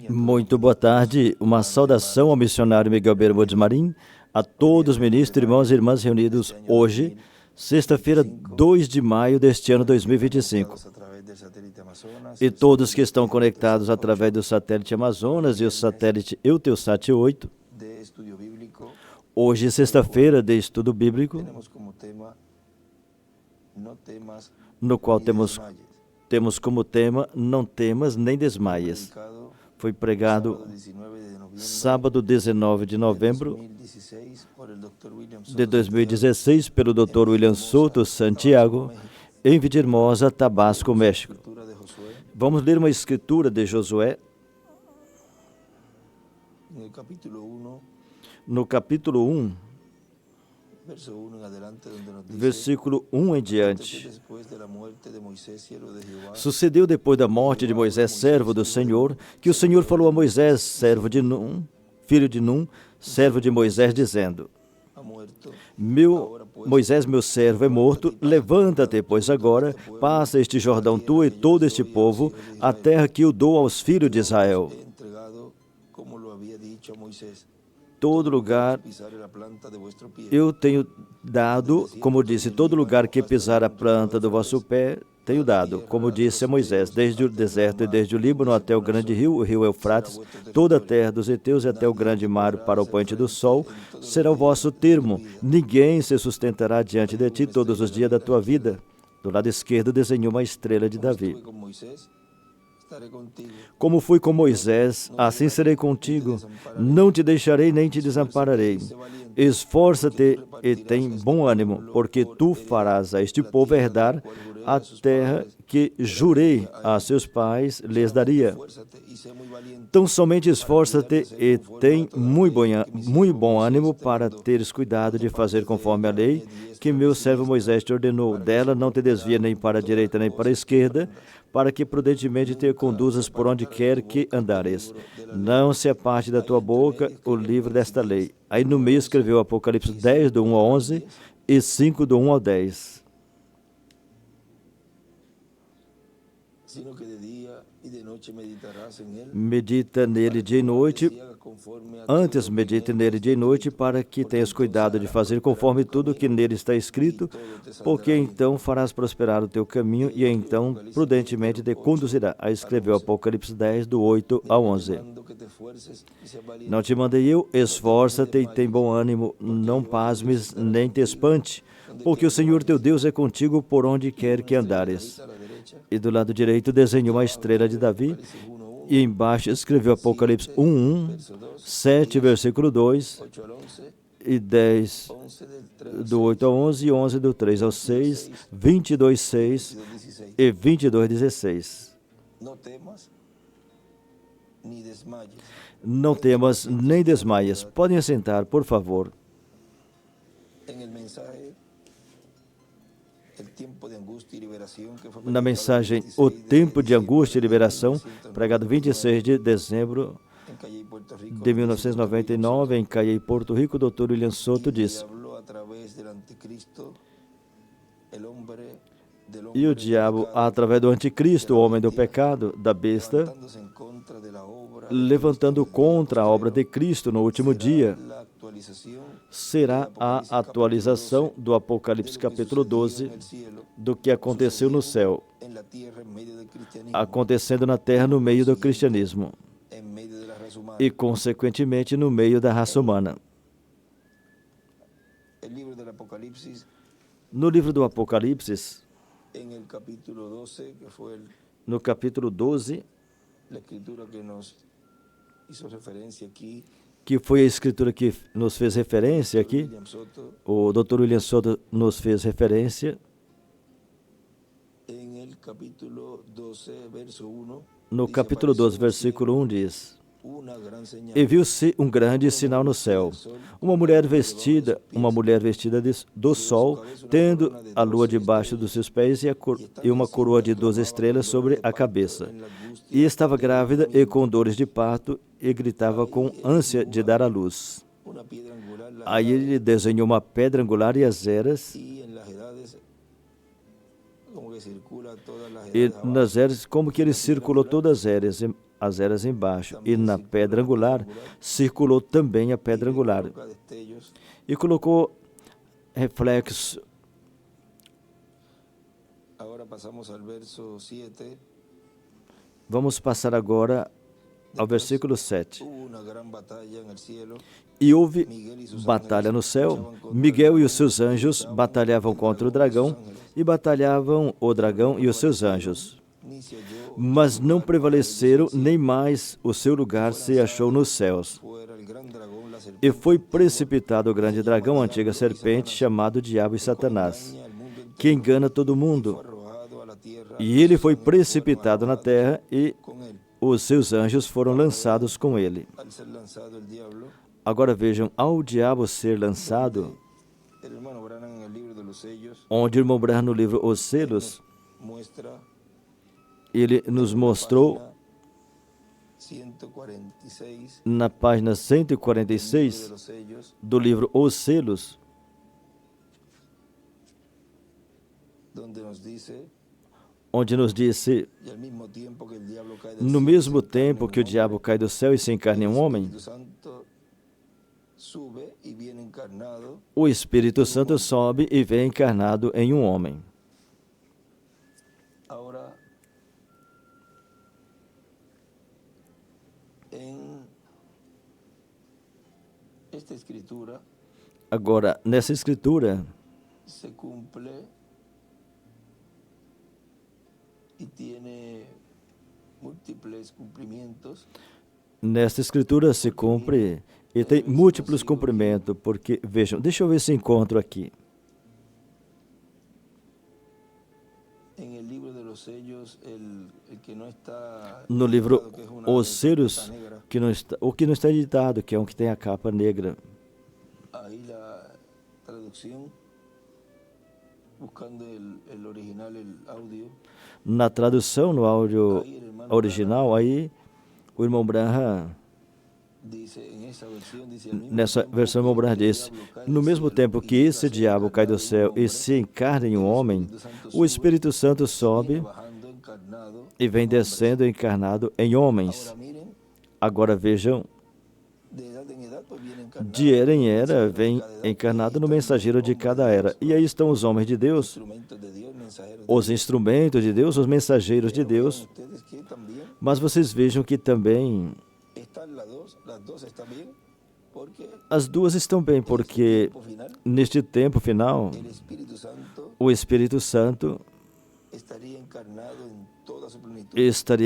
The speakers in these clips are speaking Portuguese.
Muito boa tarde, uma saudação ao missionário Miguel Bermudes Marim, a todos os ministros, irmãos e irmãs reunidos hoje, sexta-feira, 2 de maio deste ano 2025. E todos que estão conectados através do satélite Amazonas e o satélite Eutelsat 8. Hoje, sexta-feira de estudo bíblico, no qual temos como tema Não temas nem desmaies. Foi pregado sábado 19 de novembro de 2016 pelo Dr. William Souto Santiago, em Villahermosa, Tabasco, México. Vamos ler uma escritura de Josué, no capítulo 1, versículo 1 em diante. Sucedeu depois da morte de Moisés, servo do Senhor, que o Senhor falou a Moisés, servo de Num, filho de Num, servo de Moisés, dizendo: Moisés, meu servo, é morto, levanta-te, pois agora, passa este Jordão tu e todo este povo, a terra que eu dou aos filhos de Israel. Todo lugar eu tenho dado, como disse, todo lugar que pisar a planta do vosso pé, tenho dado, como disse a Moisés, desde o deserto e desde o Líbano até o grande rio, o rio Eufrates, toda a terra dos heteus e até o grande mar para o poente do sol, será o vosso termo. Ninguém se sustentará diante de ti todos os dias da tua vida. Do lado esquerdo desenhou uma estrela de Davi. Como fui com Moisés, assim serei contigo. Não te deixarei nem te desampararei. Esforça-te e tem bom ânimo, porque tu farás a este povo herdar a terra que jurei a seus pais lhes daria. Então somente esforça-te e tem muito bom ânimo para teres cuidado de fazer conforme a lei que meu servo Moisés te ordenou. Dela não te desvia nem para a direita nem para a esquerda, para que prudentemente te conduzas por onde quer que andares. Não se aparte da tua boca o livro desta lei. Aí no meio escreveu Apocalipse 10, do 1 ao 11, e 5, do 1 ao 10. Medita nele dia e noite. Antes medite nele dia e noite, para que tenhas cuidado de fazer conforme tudo que nele está escrito, porque então farás prosperar o teu caminho e então prudentemente te conduzirá. Aí escreveu Apocalipse 10, do 8 ao 11. Não te mandei eu? Esforça-te e tem bom ânimo, não pasmes nem te espante, porque o Senhor teu Deus é contigo por onde quer que andares. E do lado direito desenhou uma estrela de Davi, e embaixo escreveu Apocalipse 1, 7, versículo 2, e 10, do 8 ao 11, e 11, do 3 ao 6, 22, 6 e 22, 16. Não temas nem desmaies. Podem assentar, por favor. Na mensagem O Tempo de Angústia e Liberação, pregado 26 de dezembro de 1999, em Cayey, Porto Rico, o Dr. William Souto diz: E o diabo, através do anticristo, o homem do pecado, da besta, levantando contra a obra de Cristo no último dia, será a atualização do Apocalipse capítulo 12 do que aconteceu no céu, acontecendo na terra no meio do cristianismo e, consequentemente, no meio da raça humana. No livro do Apocalipse, no capítulo 12, que foi a escritura que nos fez referência aqui, o Dr. William Souto nos fez referência, no capítulo 12, versículo 1 diz: E viu-se um grande sinal no céu, uma mulher vestida do sol, tendo a lua debaixo dos seus pés e uma coroa de 12 estrelas sobre a cabeça. E estava grávida e com dores de parto, e gritava com ânsia de dar à luz. Aí ele desenhou uma pedra angular e as eras E nas eras, como que ele circulou todas as eras embaixo. E na pedra angular, circulou também a pedra angular. E colocou reflexos. Vamos passar agora ao versículo 7. E houve batalha no céu. Miguel e os seus anjos batalhavam contra o dragão, e batalhavam o dragão e os seus anjos. Mas não prevaleceram, nem mais o seu lugar se achou nos céus. E foi precipitado o grande dragão, a antiga serpente, chamado Diabo e Satanás, que engana todo mundo. E ele foi precipitado na terra, e os seus anjos foram lançados com ele. Agora vejam, ao diabo ser lançado, onde o irmão Branham no livro Os Selos, ele nos mostrou na página 146 do livro Os Selos, onde nos disse, no mesmo tempo que o diabo cai do céu e se encarna em um homem, o Espírito Santo sobe e vem encarnado em um homem. Agora, nessa escritura, se cumpre e tem múltiplos cumprimentos. Nesta escritura se cumpre e tem múltiplos cumprimentos, porque, vejam, deixa eu ver se encontro aqui. No livro Os Selos, o que não está editado, que é um que tem a capa negra. Na tradução, no áudio original, aí o irmão Branham, nessa versão, o irmão Branham diz, no mesmo tempo que esse diabo cai do céu e se encarna em um homem, o Espírito Santo sobe e vem descendo encarnado em homens. Agora vejam, de era em era vem encarnado no mensageiro de cada era. E aí estão os homens de Deus, os instrumentos de Deus, os mensageiros de Deus. Mas vocês vejam que também as duas estão bem, porque neste tempo final, o Espírito Santo estaria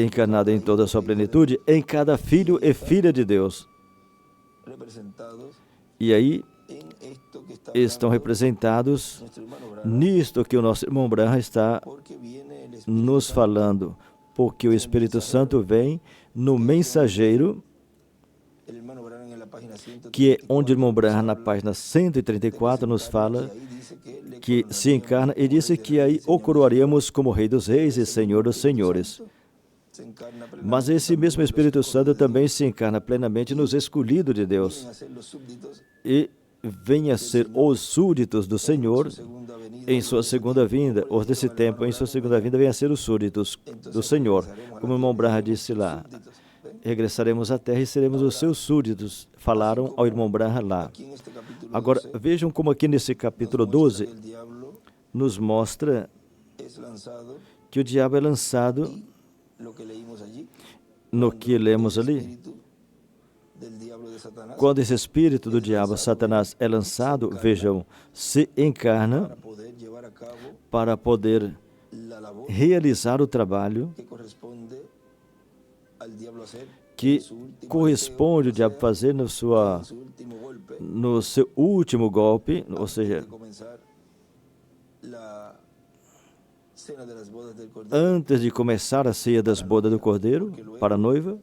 encarnado em toda a sua plenitude, em cada filho e filha de Deus. E aí estão representados nisto que o nosso irmão Branham está nos falando, porque o Espírito Santo vem no mensageiro, que é onde o irmão Branham, na página 134, nos fala que se encarna e disse que aí o coroaríamos como Rei dos Reis e Senhor dos Senhores. Mas esse mesmo Espírito Santo também se encarna plenamente nos escolhidos de Deus e vem a ser os súditos do Senhor em sua segunda vinda. Os desse tempo, em sua segunda vinda, vem a ser os súditos do Senhor. Como o irmão Branham disse lá, regressaremos à terra e seremos os seus súditos. Falaram ao irmão Branham lá. Agora, vejam como aqui nesse capítulo 12 nos mostra que o diabo é lançado no que lemos ali. Quando esse espírito do diabo, Satanás, é lançado, vejam, se encarna para poder realizar o trabalho que corresponde ao diabo fazer no seu último golpe, ou seja, antes de começar a ceia das bodas do Cordeiro para a noiva,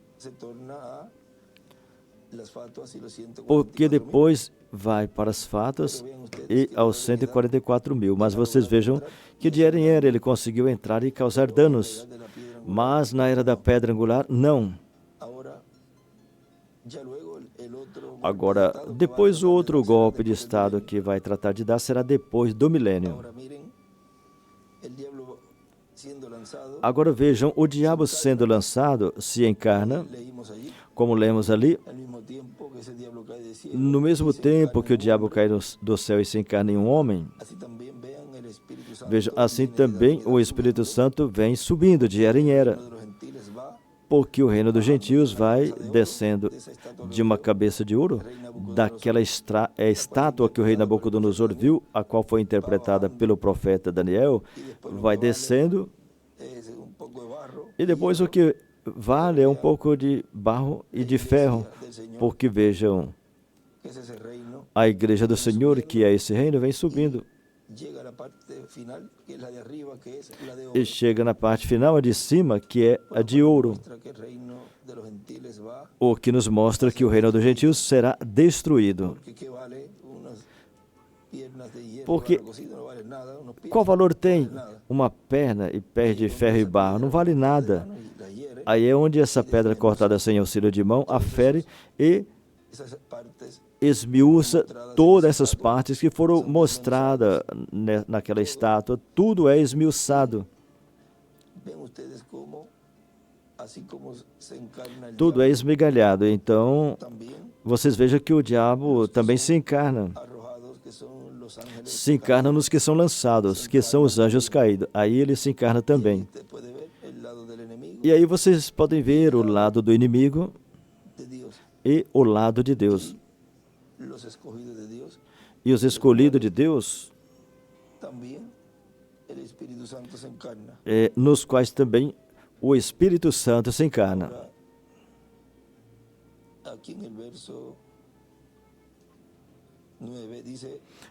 porque depois vai para as fatas e aos 144.000. Mas vocês vejam que de era em era ele conseguiu entrar e causar danos, mas na era da pedra angular, não. Agora, depois o outro golpe de Estado que vai tratar de dar será depois do milênio. Agora vejam, o diabo sendo lançado se encarna, como lemos ali, no mesmo tempo que o diabo cai do céu e se encarna em um homem. Vejam, assim também o Espírito Santo vem subindo de era em era, porque o reino dos gentios vai descendo de uma cabeça de ouro, daquela estátua que o rei Nabucodonosor viu, a qual foi interpretada pelo profeta Daniel, vai descendo, e depois o que vale é um pouco de barro e de ferro, porque vejam, a igreja do Senhor, que é esse reino, vem subindo. E chega na parte final, a de cima, que é a de ouro, o que nos mostra que o reino dos gentios será destruído. Porque qual valor tem uma perna e pés de ferro e barro? Não vale nada. Aí é onde essa pedra cortada sem auxílio de mão afere e esmiuça todas essas partes que foram mostradas naquela estátua. Tudo é esmiuçado. Tudo é esmigalhado. Então, vocês vejam que o diabo também se encarna. Se encarna nos que são lançados, que são os anjos caídos. Aí ele se encarna também. E aí vocês podem ver o lado do inimigo e o lado de Deus. E os escolhidos de Deus, nos quais também o Espírito Santo se encarna.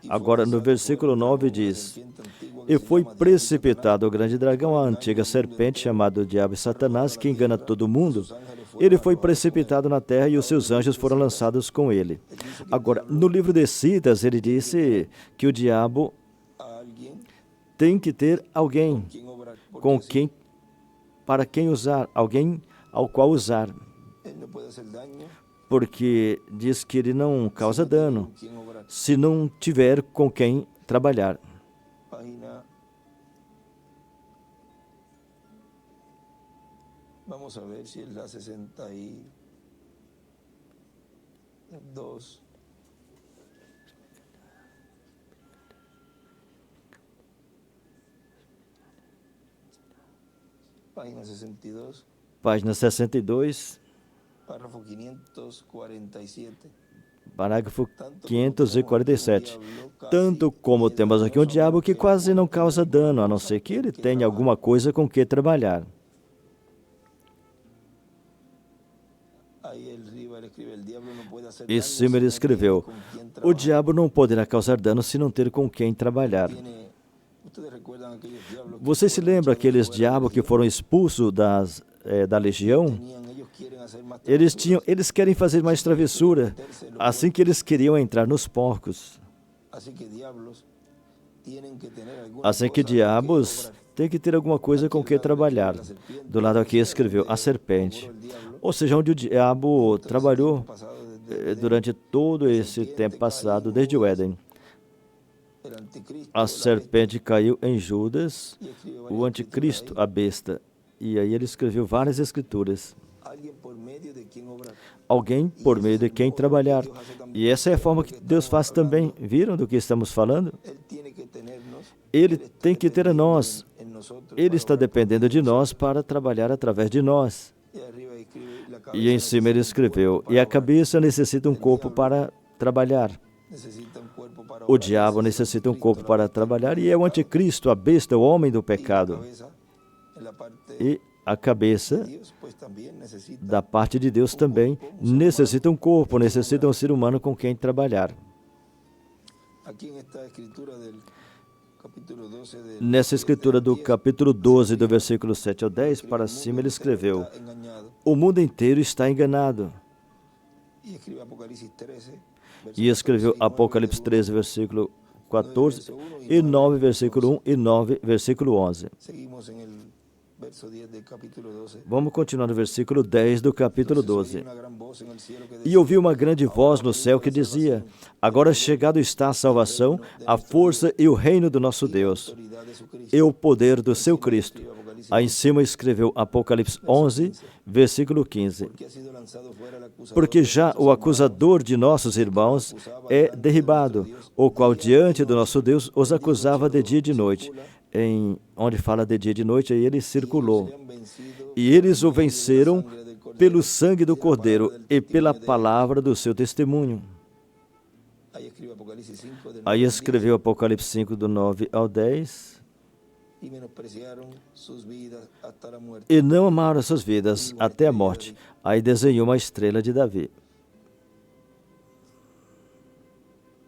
Agora, no versículo 9 diz: E foi precipitado o grande dragão, a antiga serpente, chamado Diabo e Satanás, que engana todo mundo. Ele foi precipitado na terra e os seus anjos foram lançados com ele. Agora, no livro de Esdras, ele disse que o diabo tem que ter alguém com quem, para quem usar, alguém ao qual usar. Porque diz que ele não causa dano se não tiver com quem trabalhar. Vamos a ver si es la 62. Página 62. Página 62. Párrafo 547. Parágrafo 547. Tanto como temos aqui um diabo que quase não causa dano, a não ser que ele tenha alguma coisa com que trabalhar. E cima ele escreveu: o diabo não poderá causar dano se não ter com quem trabalhar. Vocês se lembram aqueles diabos que foram expulsos da legião? Eles querem fazer mais travessura, assim que eles queriam entrar nos porcos. Assim que diabos têm que ter alguma coisa com que trabalhar. Do lado aqui escreveu a serpente. Ou seja, onde o diabo trabalhou durante todo esse tempo passado, desde o Éden. A serpente caiu em Judas, o anticristo, a besta. E aí ele escreveu várias escrituras. Alguém por meio de quem trabalhar. E essa é a forma que Deus faz também. Viram do que estamos falando? Ele tem que ter a nós. Ele está dependendo de nós para trabalhar através de nós. E em cima ele escreveu: e a cabeça necessita um corpo para trabalhar. O diabo necessita um corpo para trabalhar e é o anticristo, a besta, o homem do pecado. E a cabeça, da parte de Deus também, necessita um corpo, necessita um ser humano com quem trabalhar. Nessa escritura do capítulo 12, do versículo 7 ao 10, para cima ele escreveu: o mundo inteiro está enganado. E escreveu Apocalipse 13, versículo 14, e 9, versículo 1, e 9, versículo 11. verso 10 del capítulo 12. Vamos continuar no versículo 10 do capítulo Entonces, se 12. oía una gran voz en el cielo que E decía, ouvi uma grande voz no céu que dizia: Agora chegado está a salvação, a força e o reino do nosso Deus, autoridad de su Cristo. e o poder do seu Cristo. Aí em cima escreveu Apocalipse 11, versículo 15. Que ha sido lanzado fuera el acusador Porque já o acusador de nossos irmãos é derribado, o qual diante do nosso Deus os acusava de dia e de noite. Onde fala de dia e de noite, aí ele circulou. han vencido E eles o venceram pelo sangue do Cordeiro e pela palavra do seu testemunho. Ahí escribe Apocalipsis 5 del Aí escreveu Apocalipse 5, do 9 ao 10. y menospreciaron sus vidas hasta la muerte. E não amaram suas vidas até a morte. Aí desenhou uma estrela de Davi.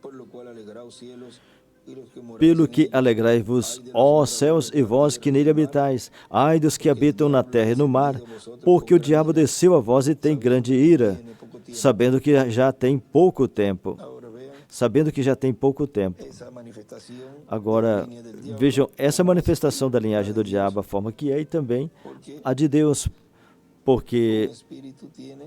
Por lo cual alegraos cielos y los que moráis Pelo en que ellos. alegrai-vos, ó céus, e vós que nele habitais. Ai dos que habitam na terra e no mar, porque o diabo desceu a vós e tem grande ira, sabendo que já tem pouco tempo. Ahora vean Sabendo que já tem pouco tempo. esa manifestación Agora, línea del diablo, vejam essa manifestação da linhagem do diabo, a forma que é, e também porque a de Deus. Porque un espíritu tiene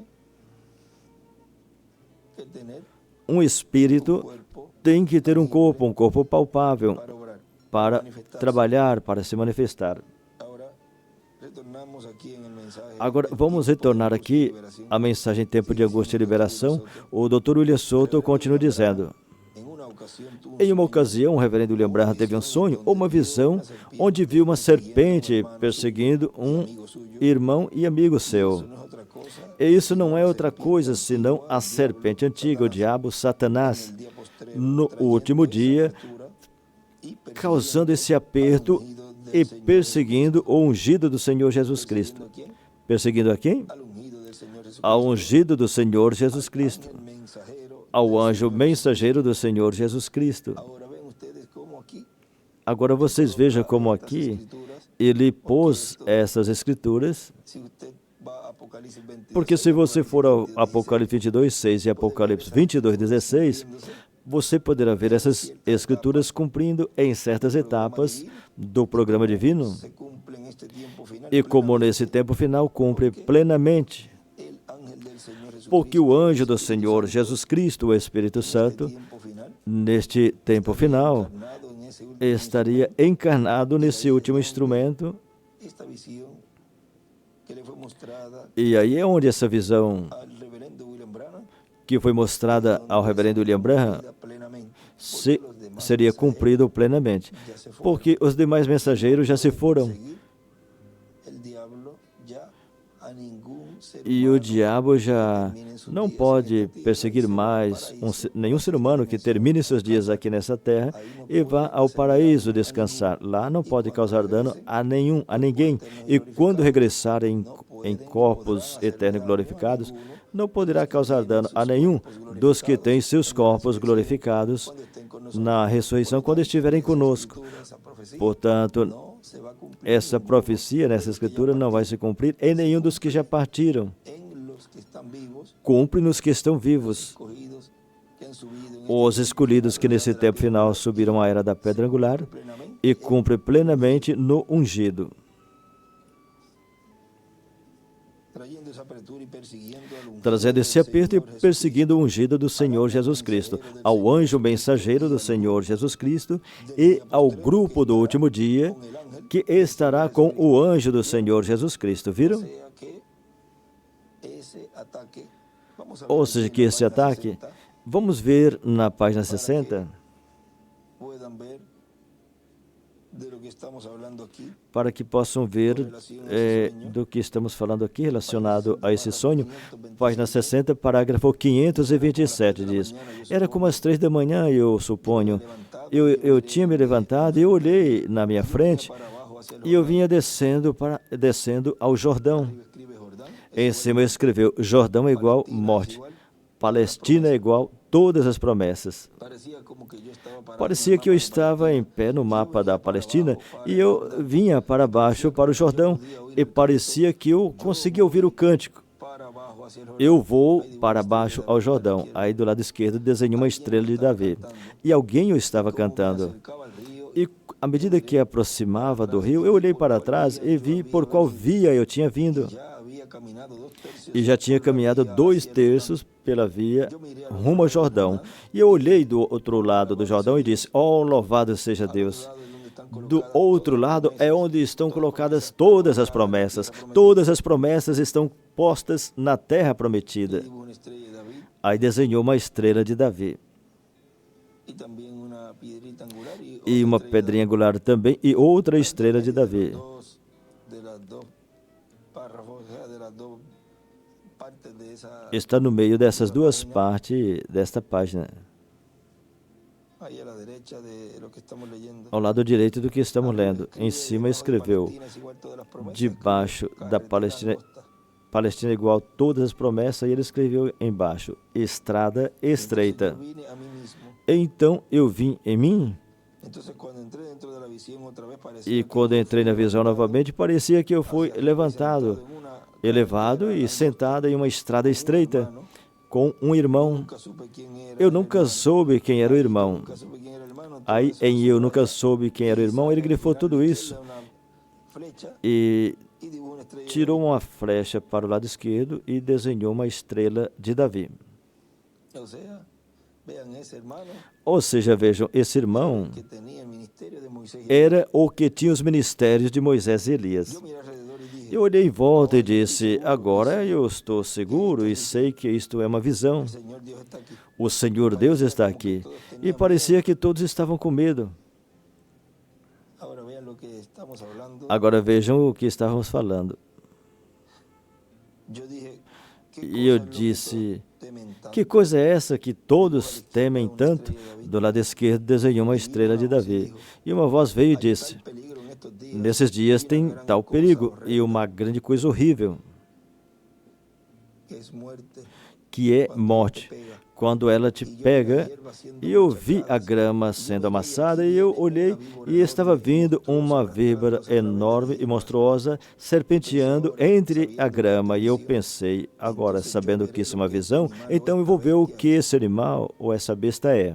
que tener um espírito cuerpo tem que ter um corpo palpável, para obrar. para trabalhar, para se manifestar. Ahora retornamos aquí en el mensaje. Agora, vamos retornar aqui à mensagem Tempo de Angústia e Liberação. O Dr. William Souto continua dizendo: En una ocasión tuvo em uma ocasião, o reverendo William Branham teve um sonho ou uma visão onde viu uma serpente perseguindo um irmão e amigo seu. no es otra cosa E isso não é outra coisa senão a serpente antiga, o diabo, Satanás, día postrero no último dia, y causando esse aperto e perseguindo o ungido do Senhor Jesus Cristo. ¿a quién? Perseguindo a quem? Al ungido del Señor Jesús, Ao ungido do Senhor Jesus Cristo, el mensajero. ao anjo mensageiro do Senhor Jesus Cristo. Ahora ven ustedes cómo aquí Agora vocês vejam como aqui escrituras, ele pôs essas escrituras, si usted va a Apocalipsis 22, porque se você for ao Apocalipse 22, 6 e Apocalipse 22, 16, você poderá ver essas escrituras cumprindo em certas etapas do programa divino. se cumple en este tiempo final E como nesse tempo final cumpre plenamente, el ángel del Señor Jesús porque o anjo do Senhor Jesus Cristo, o Espírito Santo, tiempo final neste tempo final, nado en ese último estaria encarnado nesse último instrumento. esta visión que le fue mostrada E aí é onde essa visão al reverendo William Branham que foi mostrada ao reverendo William Branham plenamente seria cumprida plenamente, porque os demais mensageiros já se foram. el diablo ya a ningún ser E o diabo já não pode perseguir mais nenhum ser humano que termine seus dias aqui nessa terra e vá ao paraíso descansar. Lá não pode causar dano a ninguém. E quando regressar em corpos eternos glorificados, não poderá causar dano a nenhum dos que têm seus corpos glorificados na ressurreição quando estiverem conosco. Portanto, no se va a cumplir essa profecia nessa escritura não vai se cumprir em nenhum dos que já partiram. en los que están vivos, Cumpre nos que estão vivos. escogidos, que han subido en Os escolhidos que nesse tempo final subiram à era da pedra angular plenamente, e cumpre plenamente no ungido, trayendo esa apertura y persiguiendo al ungido trazendo esse del aperto e Señor Jesús, perseguindo o ungido do Senhor Jesus Cristo, ao anjo mensageiro do Senhor Jesus Cristo e ao grupo do último dia con el ángel, que estará com o anjo do Senhor Jesus Cristo. Viram? sea que ese ataque, vamos a ver Ou aquí seja, en que la esse página ataque, 60, vamos ver na página 60, puedan ver de lo que estamos hablando aquí, para que possam ver do que estamos falando aqui relacionado a esse sonho. Página 60, parágrafo 527 diz: Era como às 3 da manhã, eu suponho. Eu tinha me levantado e eu olhei na minha frente para abajo hacia el e eu vinha descendo ao Jordão. escribe Jordán, Em cima escreveu: Jordão é igual morte, Palestina é igual todas as promessas. parecía como que yo estaba parado Parecia que eu estava em pé no mapa da Palestina e eu vinha para baixo para o Jordão e parecia que eu conseguia ouvir o cântico. para abajo hacia el Jordán, Eu vou para baixo ao Jordão. Aí do lado esquerdo desenhei uma estrela de Davi. E alguém o estava cantando. acercaba al río E À medida que aproximava do rio, eu olhei para trás e vi por qual via eu tinha vindo. ya había caminado 2 tercios E já tinha caminhado 2/3 pela via rumo ao Jordão. E eu olhei do outro lado do Jordão e disse: oh, louvado seja Deus! Do outro lado é onde estão colocadas todas as promessas. Todas as promessas estão postas na terra prometida. hubo una estrella de David Aí desenhou uma estrela de Davi. y también una piedrita angular y E uma pedrinha angular também, e outra estrela de Davi. de las dos párrafos, o sea, de las dos partes de esa. Está no meio dessas duas partes desta página, Ahí a la derecha de lo que estamos leyendo. ao lado direito do que estamos lendo. Em cima escreveu, debaixo da Palestina igual a todas as promessas, e ele escreveu embaixo, estrada estreita. Vine a mí mismo. Então eu vim em mim, Entonces cuando entré dentro de la visión otra vez parecía e quando entrei na visão novamente, parecia que eu fui levantado, elevado e sentado em uma estrada estreita, com um irmão. nunca supe quién era. Eu nunca soube quem era o irmão. Nunca supe quién era el hermano. Aí, em eu nunca soube quem era o irmão, ele grifou tudo isso Una flecha e y dibujó una estrella. tirou uma flecha para o lado esquerdo e desenhou uma estrela de Davi. O sea, vean ese hermano Ou seja, vejam, esse irmão que tenía el ministerio de Moisés. era o que tinha os ministérios de Moisés e Elias. Yo miré alrededor y dije, Eu olhei em volta e disse, agora eu estou seguro e sei que isto é uma visão. el Señor Dios está aquí. O Senhor Deus está aqui. E parecia que todos estavam com medo. Ahora vean lo que estamos hablando. Agora vejam o que estávamos falando. Yo dije, ¿qué E eu cosa es lo que disse, todos temen tanto? que coisa é essa que todos temem tanto? Do lado esquerdo desenhou uma estrela de Davi. E uma voz veio e disse, Tal peligro en estos días. nesses dias tem tal perigo e uma grande coisa horrível, Que es muerte. que é morte. Quando ela te pega, e eu vi a grama sendo amassada, e eu olhei e estava vindo uma víbora enorme e monstruosa serpenteando entre a grama. E eu pensei, agora, sabendo que isso é uma visão, então eu vou ver o que esse animal ou essa besta é.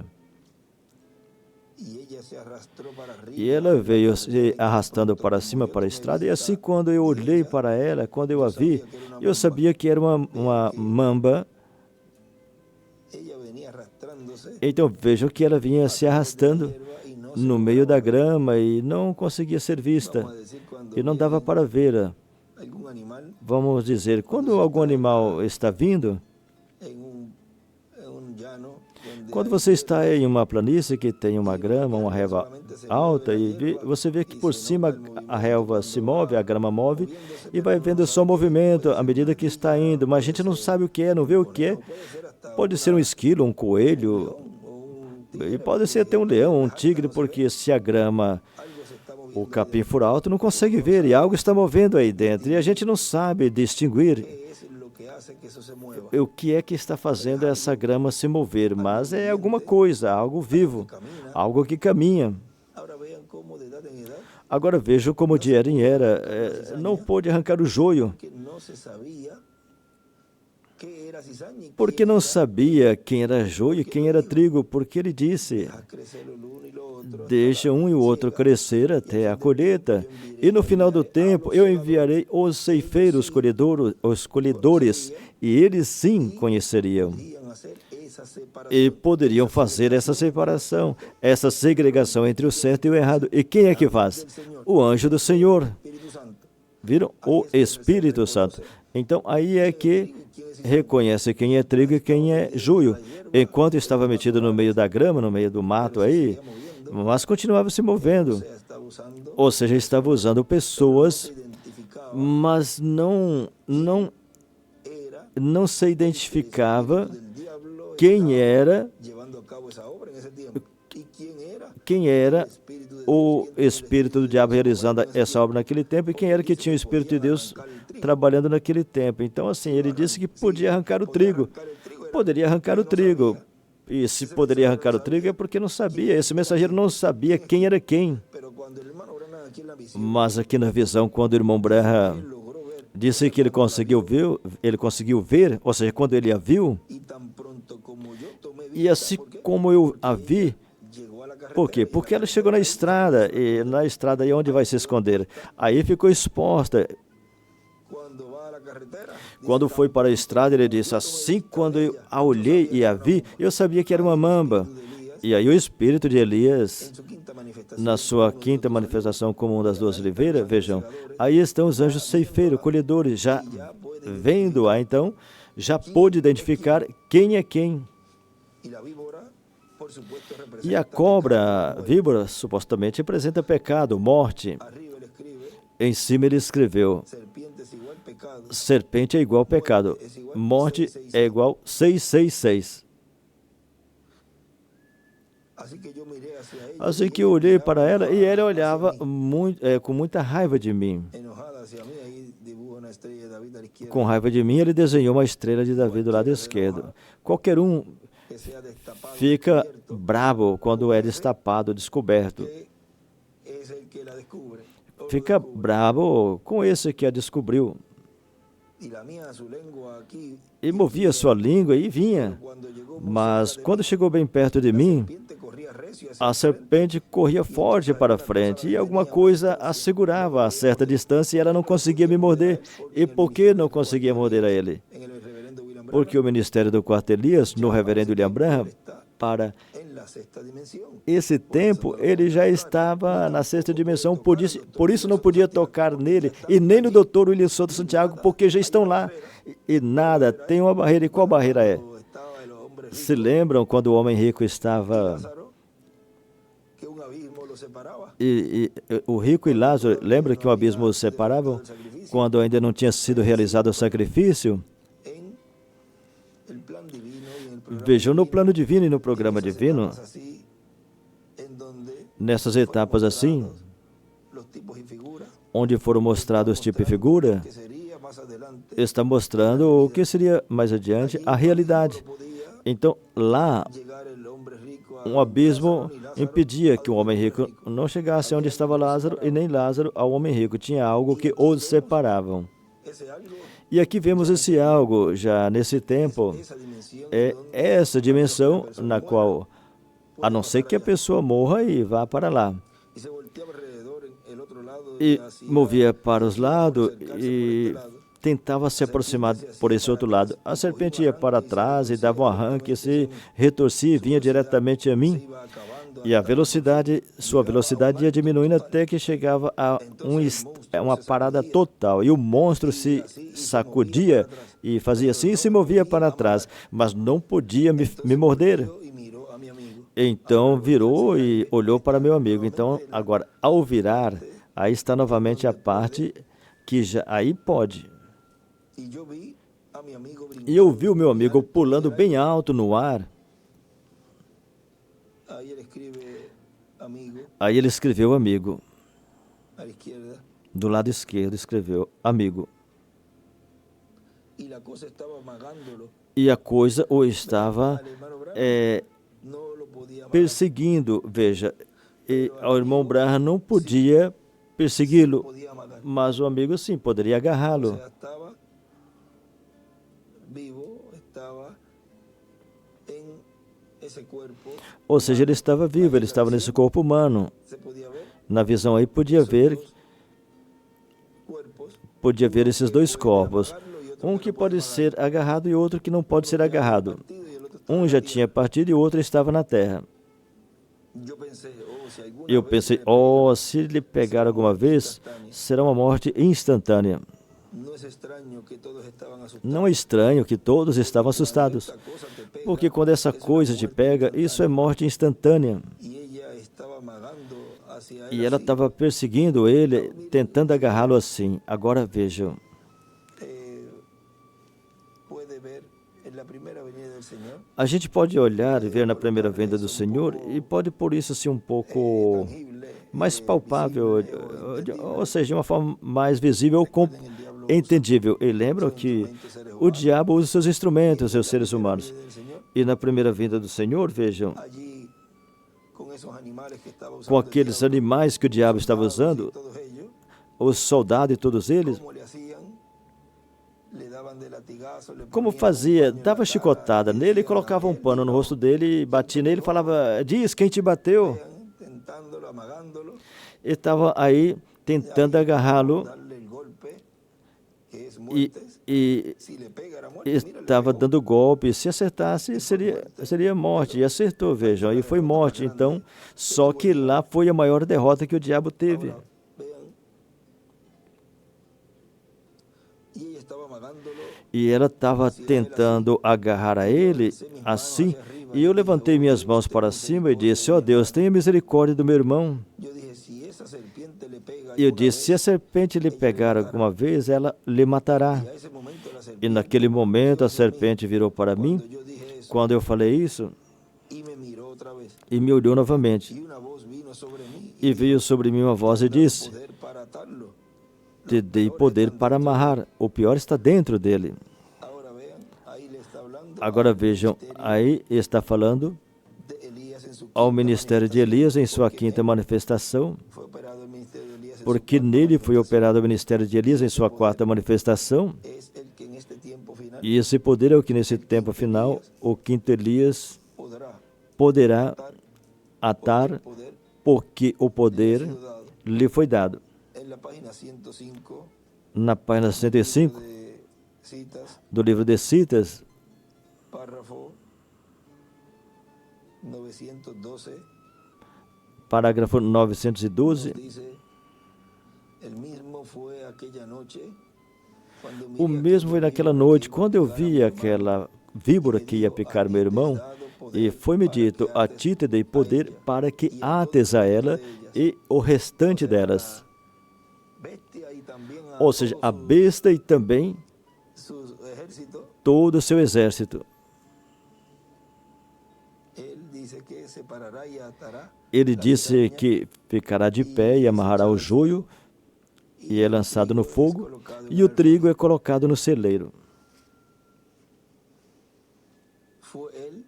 Y ella se arrastró para arriba. E ela veio se arrastando para cima, para a estrada, e assim quando eu olhei para ela, quando eu a vi, eu sabia que era uma mamba. Ella venía arrastrándose Então vejam que ela vinha se arrastando y no no meio da grama e não conseguia ser vista, vamos a decir cuando e não dava para vê-la. algún animal Vamos dizer, quando algum animal está vindo, en un llano donde quando você está em uma planície que tem uma grama, uma relva alta, e você vê que por cima a relva se move, a grama move, e vai vendo só o movimento à medida que está indo, mas a gente não sabe o que é, não vê o que é. Pode ser um esquilo, um coelho, e pode ser até um leão, um tigre, porque se a grama, algo se está moviendo, o capim for alto, não consegue ver, e algo está movendo aí dentro, e a gente não sabe distinguir ¿qué es lo que hace que eso se mueva? o que é que está fazendo essa grama se mover, mas é alguma coisa, algo vivo, algo que caminha. Ahora vean cómo de edad en edad, Agora vejam como de era em era, não pôde arrancar o joio, que no se sabía qué era cizaña y porque não sabia quem era joio e quem era trigo, porque ele disse, a crecer el uno y lo otro. deixa um e o outro crescer até a colheita, e no final do tempo eu enviarei os ceifeiros, os colhedores, e eles sim conheceriam. Podían hacer esa separación. E poderiam fazer essa separação, essa segregação entre o certo e o errado. E quem é que faz? O anjo do Senhor. Espíritu Santo. Viram? O Espírito Santo. Então, aí é que reconhece quem é trigo e quem é joio. Enquanto estava metido no meio da grama, no meio do mato aí, mas continuava se movendo. O sea, estaba usando, Ou seja, estava usando pessoas, identificaba, mas não era se identificava del diablo quem era llevando a cabo esa obra en ese tiempo. ¿Y quem era espíritu de o espírito do diabo realizando essa obra naquele tempo e quem era que tinha o Espírito de Deus trabalhando naquele tempo. Então, assim, ele disse que podia arrancar o trigo. Poderia arrancar o trigo. E se poderia arrancar o trigo é porque não sabia. Esse mensageiro não sabia quem era quem. Pero cuando el hermano Branham aquí en la visión Mas aqui na visão, quando o irmão Branham logró ver, disse que ele conseguiu ver, ou seja, quando ele a viu, y tan pronto como yo tomé e assim como eu a vi, llegó a la Por quê? Porque ela chegou na estrada, e na estrada aí onde vai se esconder? Aí ficou exposta. Quando foi para a estrada, ele disse, assim quando eu a olhei e a vi, eu sabia que era uma mamba. E aí o espírito de Elias, na sua quinta manifestação como uma das duas oliveiras, vejam, aí estão os anjos ceifeiros, colhedores, já vendo-a, então, já pôde identificar quem é quem. E a cobra, a víbora, supostamente representa pecado, morte. Em cima ele escreveu, serpente é igual pecado, morte é igual 666. Assim que eu olhei para ela e ela olhava com muita raiva de mim. Com raiva de mim, ele desenhou uma estrela de Davi do lado esquerdo. Qualquer um fica bravo quando é destapado, descoberto. Fica bravo com esse que a descobriu. E movia sua língua e vinha. Mas quando chegou bem perto de mim, a serpente corria forte para frente e alguma coisa a segurava a certa distância e ela não conseguia me morder. E por que não conseguia morder a ele? Porque o ministério do quarto Elias, no reverendo William Branham, para esse tempo, ele já estava na sexta dimensão, por isso não podia tocar nele, e nem no Dr. William Souto Santiago, porque já estão lá. E nada, tem uma barreira. E qual barreira é? Se lembram quando o homem rico estava... E o rico e Lázaro, lembra que um abismo os separavam? Quando ainda não tinha sido realizado o sacrifício? Vejam, no plano divino e no programa divino, nessas etapas assim, onde foram mostrados os tipos e figura, está mostrando o que seria mais adiante a realidade. Então, lá, um abismo impedia que o homem rico não chegasse onde estava Lázaro, e nem Lázaro ao homem rico. Tinha algo que os separavam. E aqui vemos esse algo, já nesse tempo, é essa dimensão na qual, a não ser que a pessoa morra e vá para lá. E movia para os lados e tentava se aproximar por esse outro lado. A serpente ia para trás e dava um arranque, se retorcia e vinha diretamente a mim. E a velocidade, sua velocidade ia diminuindo até que chegava a uma parada total. E o monstro se sacudia e fazia assim e se movia para trás, mas não podia me morder. Então virou e olhou para meu amigo. Então, agora, ao virar, aí está novamente a parte que já aí pode. E eu vi o meu amigo pulando bem alto no ar. Aí ele escreveu amigo. Do lado esquerdo escreveu amigo. E a coisa o estava perseguindo. Veja, e o irmão Branham não podia persegui-lo, mas o amigo sim poderia agarrá-lo. Ou seja, ele estava vivo, ele estava nesse corpo humano. Na visão aí podia ver esses dois corpos. Um que pode ser agarrado e outro que não pode ser agarrado. Um já tinha partido e o outro estava na terra. Eu pensei, se ele pegar alguma vez, será uma morte instantânea. Não é estranho que todos estavam assustados, porque quando essa coisa te pega, isso é morte instantânea. E ela estava perseguindo ele, tentando agarrá-lo assim. Agora vejam. A gente pode olhar e ver na primeira vinda do Senhor e pode por isso assim um pouco mais palpável, ou seja, de uma forma mais visível ou entendível. E lembram que o diabo usa seus instrumentos, seus seres humanos. E na primeira vinda do Senhor, vejam, com aqueles animais que o diabo estava usando, os soldados e todos eles, como fazia? Dava chicotada nele, colocava um pano no rosto dele, batia nele e falava, diz quem te bateu. tentándolo, amagándolo, estava aí tentando agarrá-lo darle el golpe, que es e, muertes. e Si le pega era muerte, mira, le estava pegó. dando golpe. Se acertasse, seria morte. E acertou, vejam, aí foi morte. Então, só que lá foi a maior derrota que o diabo teve. Ahora, vean. Y ella estaba amagándolo. E ela estava tentando agarrar a ele assim. E eu levantei minhas mãos para cima e disse: ó Deus, tenha misericórdia do meu irmão. Yo dije, si esa serpiente le pega E eu alguna disse: se a vez, serpente lhe pegar alguma vez, ela lhe matará. y a ese momento la E serpiente naquele momento a volvió hacia mí. serpente virou para mim, Cuando yo dije eso, quando eu falei isso, y me miró otra vez. e me olhou novamente. Y una voz vino sobre mí E veio sobre mim uma voz e disse: poder para atarlo. te dei poder para amarrar. O pior está dentro dele. Ahora vean, ahí le está hablando Agora al vejam, ministerio aí está falando de Elías en su ao quinta ministério de manifestación, Elias em sua porque quinta manifestação, fue operado el ministerio de Elías en su porque cuarta nele foi manifestación. operado o ministério de Elias em sua quarta manifestação. Es el que en este tiempo final E esse poder é o que nesse tempo final, o quinto Elias podrá poderá atar atar, poder porque o le ha poder sido dado. lhe foi dado. En la página 105 Na página 105 de citas, do livro de Citas, párrafo 912, parágrafo 912, nos dice, el mismo fue aquella noche cuando o miré mesmo foi aquella naquela víbora noite, que quando eu iba a picar a vi mi hermano, aquela víbora que ia picar meu irmão, e foi-me dito: a ti te dei poder para que ates a ela e o restante delas. bestia y también a Ou seja, a todo besta e também su ejército. todo o seu exército. Él dice que separará y atará Ele la disse cizaña, que ficará de pé e amarrará o joio, e é lançado no fogo, e o trigo é colocado no celeiro. Fue él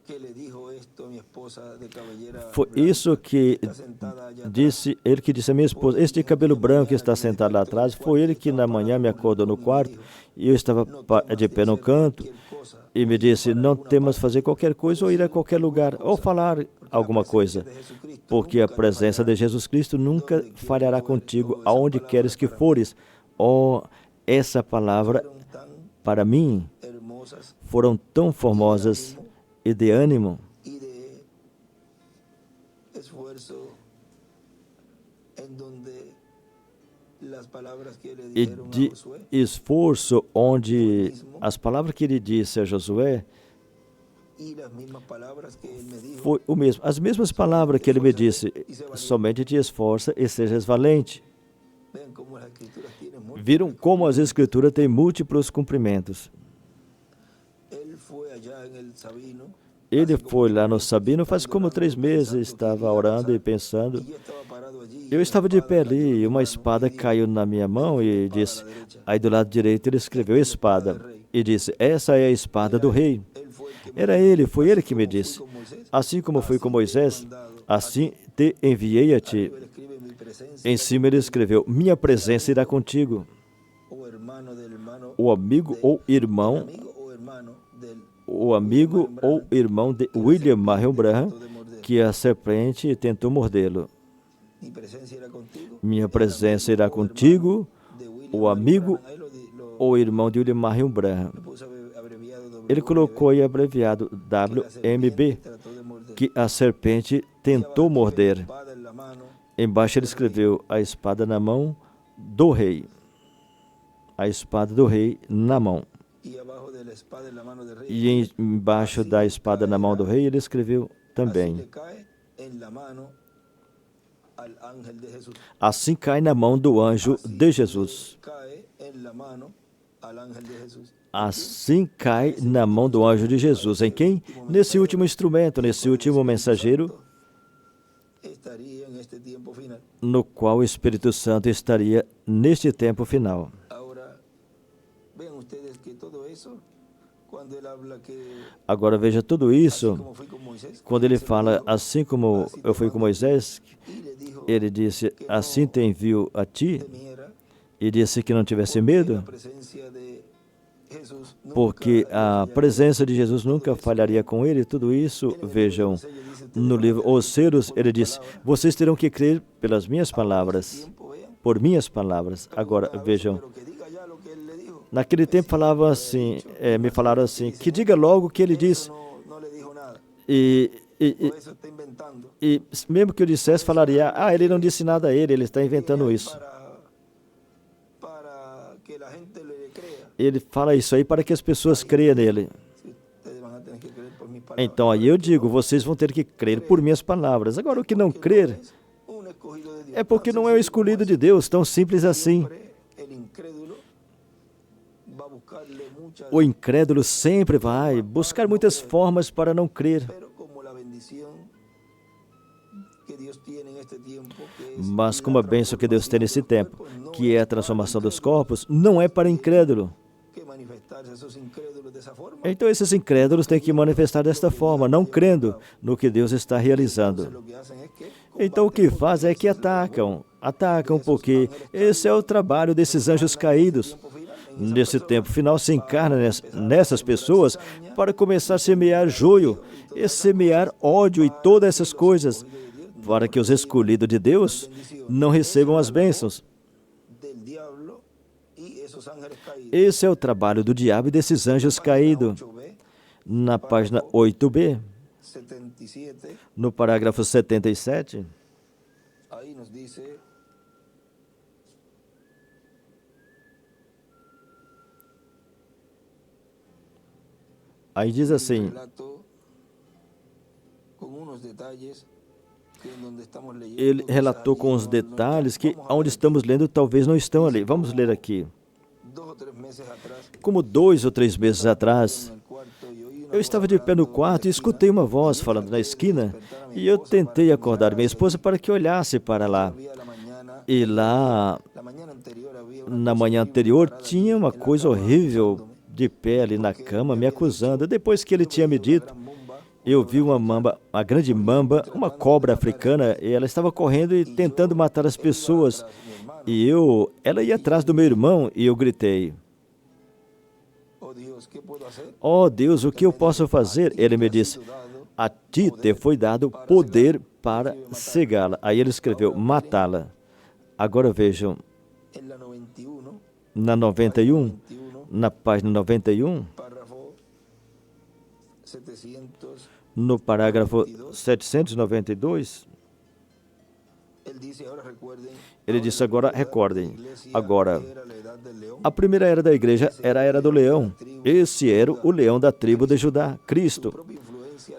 que le dijo esto a mi esposa de cabellera Foi blanca, isso que está sentada allá atrás. disse, ele que disse a minha esposa, este de cabelo branco que está sentado lá atrás, foi ele que na manhã me acordou no quarto, e eu estava de pé no canto, e me disse: não temas fazer qualquer coisa ou ir a qualquer lugar, ou falar alguma coisa, porque a presença de Jesus Cristo nunca falhará contigo aonde queres que fores. Oh, essa palavra, Fueron tan para mim, hermosas foram tão formosas e de ânimo y de esfuerzo, en donde las palabras que le e dijeron a de Josué esforço, onde as palavras que ele disse a Josué y las mismas palabras que él me dijo, foi o mesmo, as mesmas palavras que ele me disse: somente te esforça e sejas valente. vean cómo las escrituras tienen mucho. Viram como as escrituras têm múltiplos cumprimentos. Él fue allá en el Sabino, Ele foi lá no Sabino faz como 3 meses, estava orando e pensando. y yo estaba parado allí, Eu y estava de una pé espada cayó ali en e mi uma mano, espada y dijo, caiu na minha mão e disse, "Espada a la derecha". aí do lado direito ele escreveu espada e disse: essa é a espada do rei. Él fue el que me Era dijo, ele, foi ele "Así que me como fui disse: con Moisés, assim como fui com así te he Moisés, mandado assim te enviei a ti. Arriba ele escribe, "Mi presencia Em cima ele escreveu: minha presença irá contigo. o hermano del hermano O amigo de- ou el irmão, amigo o hermano del o amigo ou irmão de William Marion Branham, trató de morder. que a serpente tentou mordê-lo. Mi presencia irá contigo, Minha el presença amigo irá o contigo, hermano de William o Marion amigo Branham". Ahí lo ou irmão de William Marion Branham. puso abreviado Ele WMB, colocou aí abreviado que la WMB, serpiente trató de morder. que a serpente tentou Y abajo escribe, morder. "Espada en la mano", Embaixo ele escreveu: a espada na mão do rei. A espada do rei na mão. y abajo de la espada en la mano del rey, E embaixo da espada na mão do rei ele escreveu así também: le cae en la mano al ángel de Jesús. assim cai na mão do anjo de Jesus. Cae en la mano al ángel de Jesús. Assim cai na mão do anjo de Jesus. Em quem? Nesse último instrumento, nesse último mensageiro, Estaría en este tiempo final. no qual o Espírito Santo estaria neste tempo final. Ahora, vean ustedes que todo eso, cuando él habla que Agora veja tudo así isso, como fui con Moisés, quando ele fala, assim como eu fui com Moisés, y le dijo ele disse: assim te envio a ti, temiera, e disse que não tivesse porque la medo, presencia de porque a presença de Jesus nunca falharia com ele. Tudo isso, vejam, no livro Os Selos, ele disse, vocês terão que crer pelas minhas palavras, por minhas palavras. Agora, vejam, naquele tempo falava assim, me falaram assim, que diga logo o que ele disse. E mesmo que eu dissesse, falaria, ele não disse nada a ele está inventando isso. Ele fala isso aí para que as pessoas creiam nele. Então, aí eu digo, vocês vão ter que crer por minhas palavras. Agora, o que não crer é porque não é o escolhido de Deus, tão simples assim. O incrédulo sempre vai buscar muitas formas para não crer. Mas como a bênção que Deus tem nesse tempo, que é a transformação dos corpos, não é para incrédulo. Então esses incrédulos têm que manifestar desta forma, não crendo no que Deus está realizando. Então o que fazem é que atacam porque esse é o trabalho desses anjos caídos. Nesse tempo final se encarna nessas pessoas para começar a semear joio e semear ódio e todas essas coisas, para que os escolhidos de Deus não recebam as bênçãos. Esse é o trabalho do diabo e desses anjos caídos. Na página 8b, no parágrafo 77, aí diz assim, ele relatou com os detalhes que onde estamos lendo talvez não estão ali. Vamos ler aqui. Como 2 ou 3 meses atrás, eu estava de pé no quarto e escutei uma voz falando na esquina e eu tentei acordar minha esposa para que olhasse para lá. E lá, na manhã anterior, tinha uma coisa horrível de pé ali na cama, me acusando. Depois que ele tinha me dito, eu vi uma grande mamba, uma cobra africana, e ela estava correndo e tentando matar as pessoas. E ela ia atrás do meu irmão e eu gritei, oh Deus, o que eu posso fazer? Ele me disse, a ti te foi dado poder para cegá-la. Aí ele escreveu, matá-la. Agora vejam, na 91, na página 91, no parágrafo 792, ele disse, agora recordem, agora, a primeira era da igreja era a era do leão. Esse era o leão da tribo de Judá, Cristo.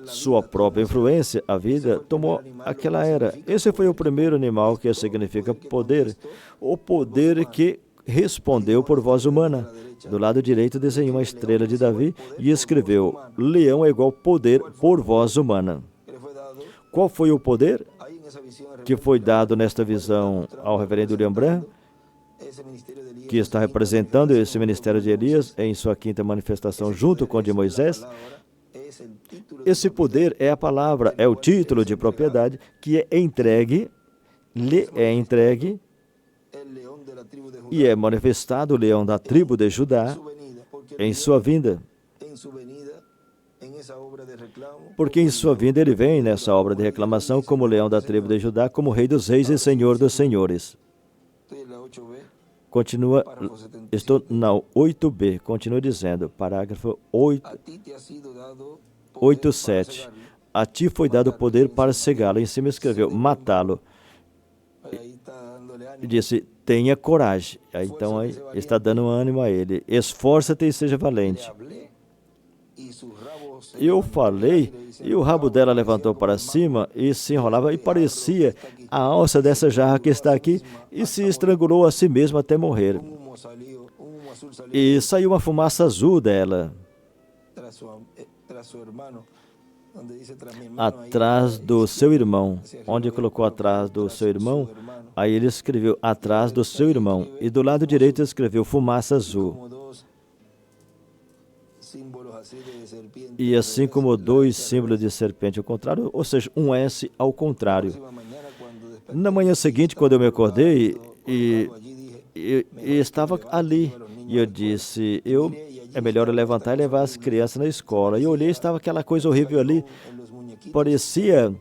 Sua própria influência, a vida, tomou aquela era. Esse foi o primeiro animal que significa poder, o poder que respondeu por voz humana. Do lado direito desenhou uma estrela de Davi e escreveu, leão é igual poder por voz humana. Qual foi o poder que foi dado nesta visão ao reverendo William Branham, que está representando esse ministério de Elias em sua 5ª manifestação junto com o de Moisés? Esse poder é a palavra, é o título de propriedade que é entregue, lhe é entregue, e é manifestado o leão da tribo de Judá em sua vinda. Porque em sua vinda ele vem nessa obra de reclamação como leão da tribo de Judá, como rei dos reis e senhor dos senhores. Continua, estou na 8b, continua dizendo, parágrafo 8:7. A ti foi dado o poder para cegá-lo. Em cima escreveu, matá-lo. E disse, tenha coragem. Então aí está dando ânimo a ele. Esforça-te e seja valente. Eu falei, e o rabo dela levantou para cima e se enrolava e parecia a alça dessa jarra que está aqui e se estrangulou a si mesma até morrer. E saiu uma fumaça azul dela. Atrás do seu irmão. Onde colocou atrás do seu irmão? Aí ele escreveu atrás do seu irmão. E do lado direito escreveu fumaça azul. E assim como 2 símbolos de serpente ao contrário, ou seja, um S ao contrário. Na manhã seguinte, quando eu me acordei, e E estava ali. E eu disse, é melhor eu levantar e levar as crianças na escola. E eu olhei, estava aquela coisa horrível ali. Parecia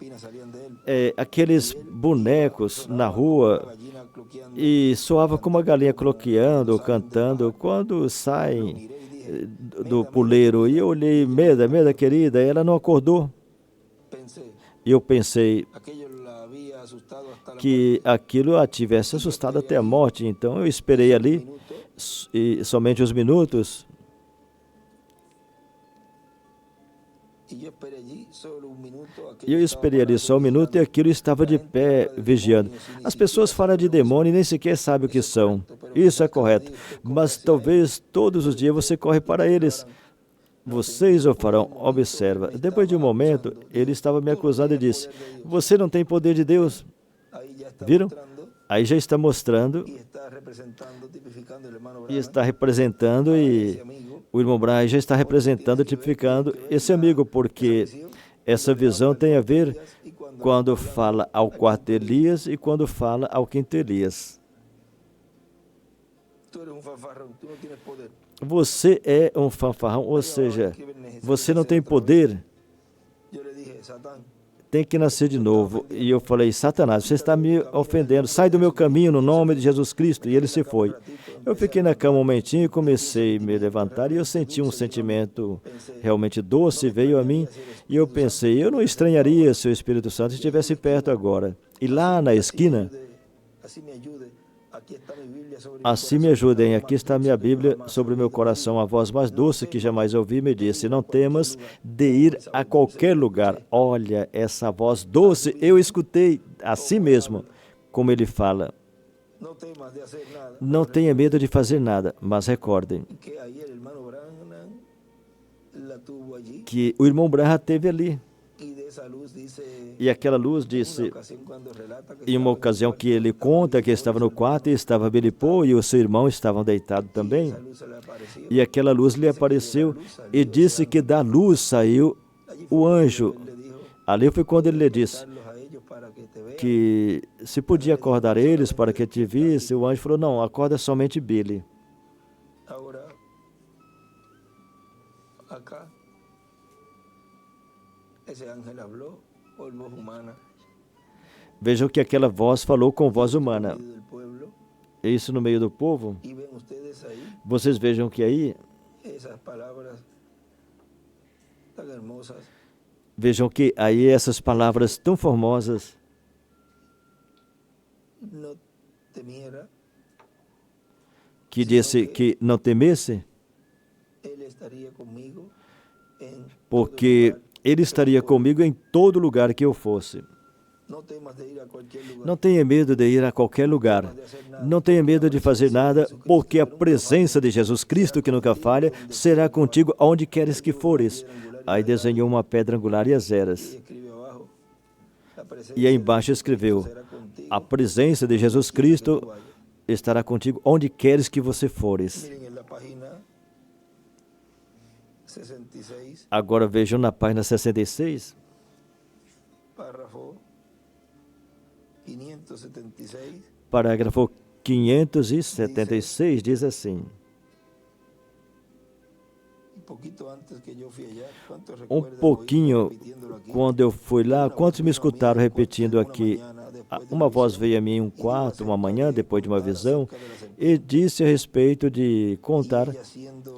aqueles bonecos na rua e soava como uma galinha cloqueando ou cantando quando saem do puleiro. E eu olhei, Meda querida, ela não acordou. E eu pensei que aquilo a tivesse assustado até a morte. Então eu esperei ali e somente uns minutos. E eu esperei ali só um minuto e aquilo estava de pé, vigiando. As pessoas falam de demônio e nem sequer sabem o que são. Isso é correto. Mas talvez todos os dias você corre para eles. Vocês o farão. Observa. Depois de um momento, ele estava me acusando e disse, você não tem poder de Deus. Viram? Aí já está mostrando e está representando, e o irmão Branham já está representando, tipificando esse amigo, porque essa visão tem a ver quando fala ao quarto Elias e quando fala ao quinto Elias. Você é um fanfarrão, ou seja, você não tem poder, tem que nascer de novo. E eu falei, Satanás, você está me ofendendo, sai do meu caminho no nome de Jesus Cristo. E ele se foi. Eu fiquei na cama um momentinho e comecei a me levantar e eu senti um sentimento realmente doce, veio a mim e eu pensei, eu não estranharia se o Espírito Santo estivesse perto agora. E lá na esquina, assim me ajudem, aqui está a minha Bíblia sobre o meu coração, a voz mais doce que jamais ouvi me disse, não temas de ir a qualquer lugar. Olha, essa voz doce, eu escutei assim mesmo, como ele fala. Não tenha medo de fazer nada, mas recordem que o irmão Branham teve ali. E aquela luz disse, em uma ocasião que ele conta que estava no quarto e estava Billy Paul e o seu irmão estavam deitados também, e aquela luz lhe apareceu e disse que da luz saiu o anjo. Ali foi quando ele lhe disse que se podia acordar eles para que te visse. O anjo falou, não, acorda somente Billy. Vejam que aquela voz falou com voz humana. Isso no meio do povo. Vocês vejam que aí, vejam que aí essas palavras tão formosas, que disse que não temesse, porque ele estaria comigo em todo lugar que eu fosse. Não tenha medo de ir a qualquer lugar. Não tenha medo de fazer nada, porque a presença de Jesus Cristo, que nunca falha, será contigo aonde queres que fores. Aí desenhou uma pedra angular e as eras. E aí embaixo escreveu, a presença de Jesus Cristo estará contigo onde queres que você fores. Agora vejam na página 66. Parágrafo 576 diz assim. Um pouquinho, quando eu fui lá, quantos me escutaram repetindo aqui? Uma voz veio a mim em um quarto, uma manhã, depois de uma visão, e disse a respeito de contar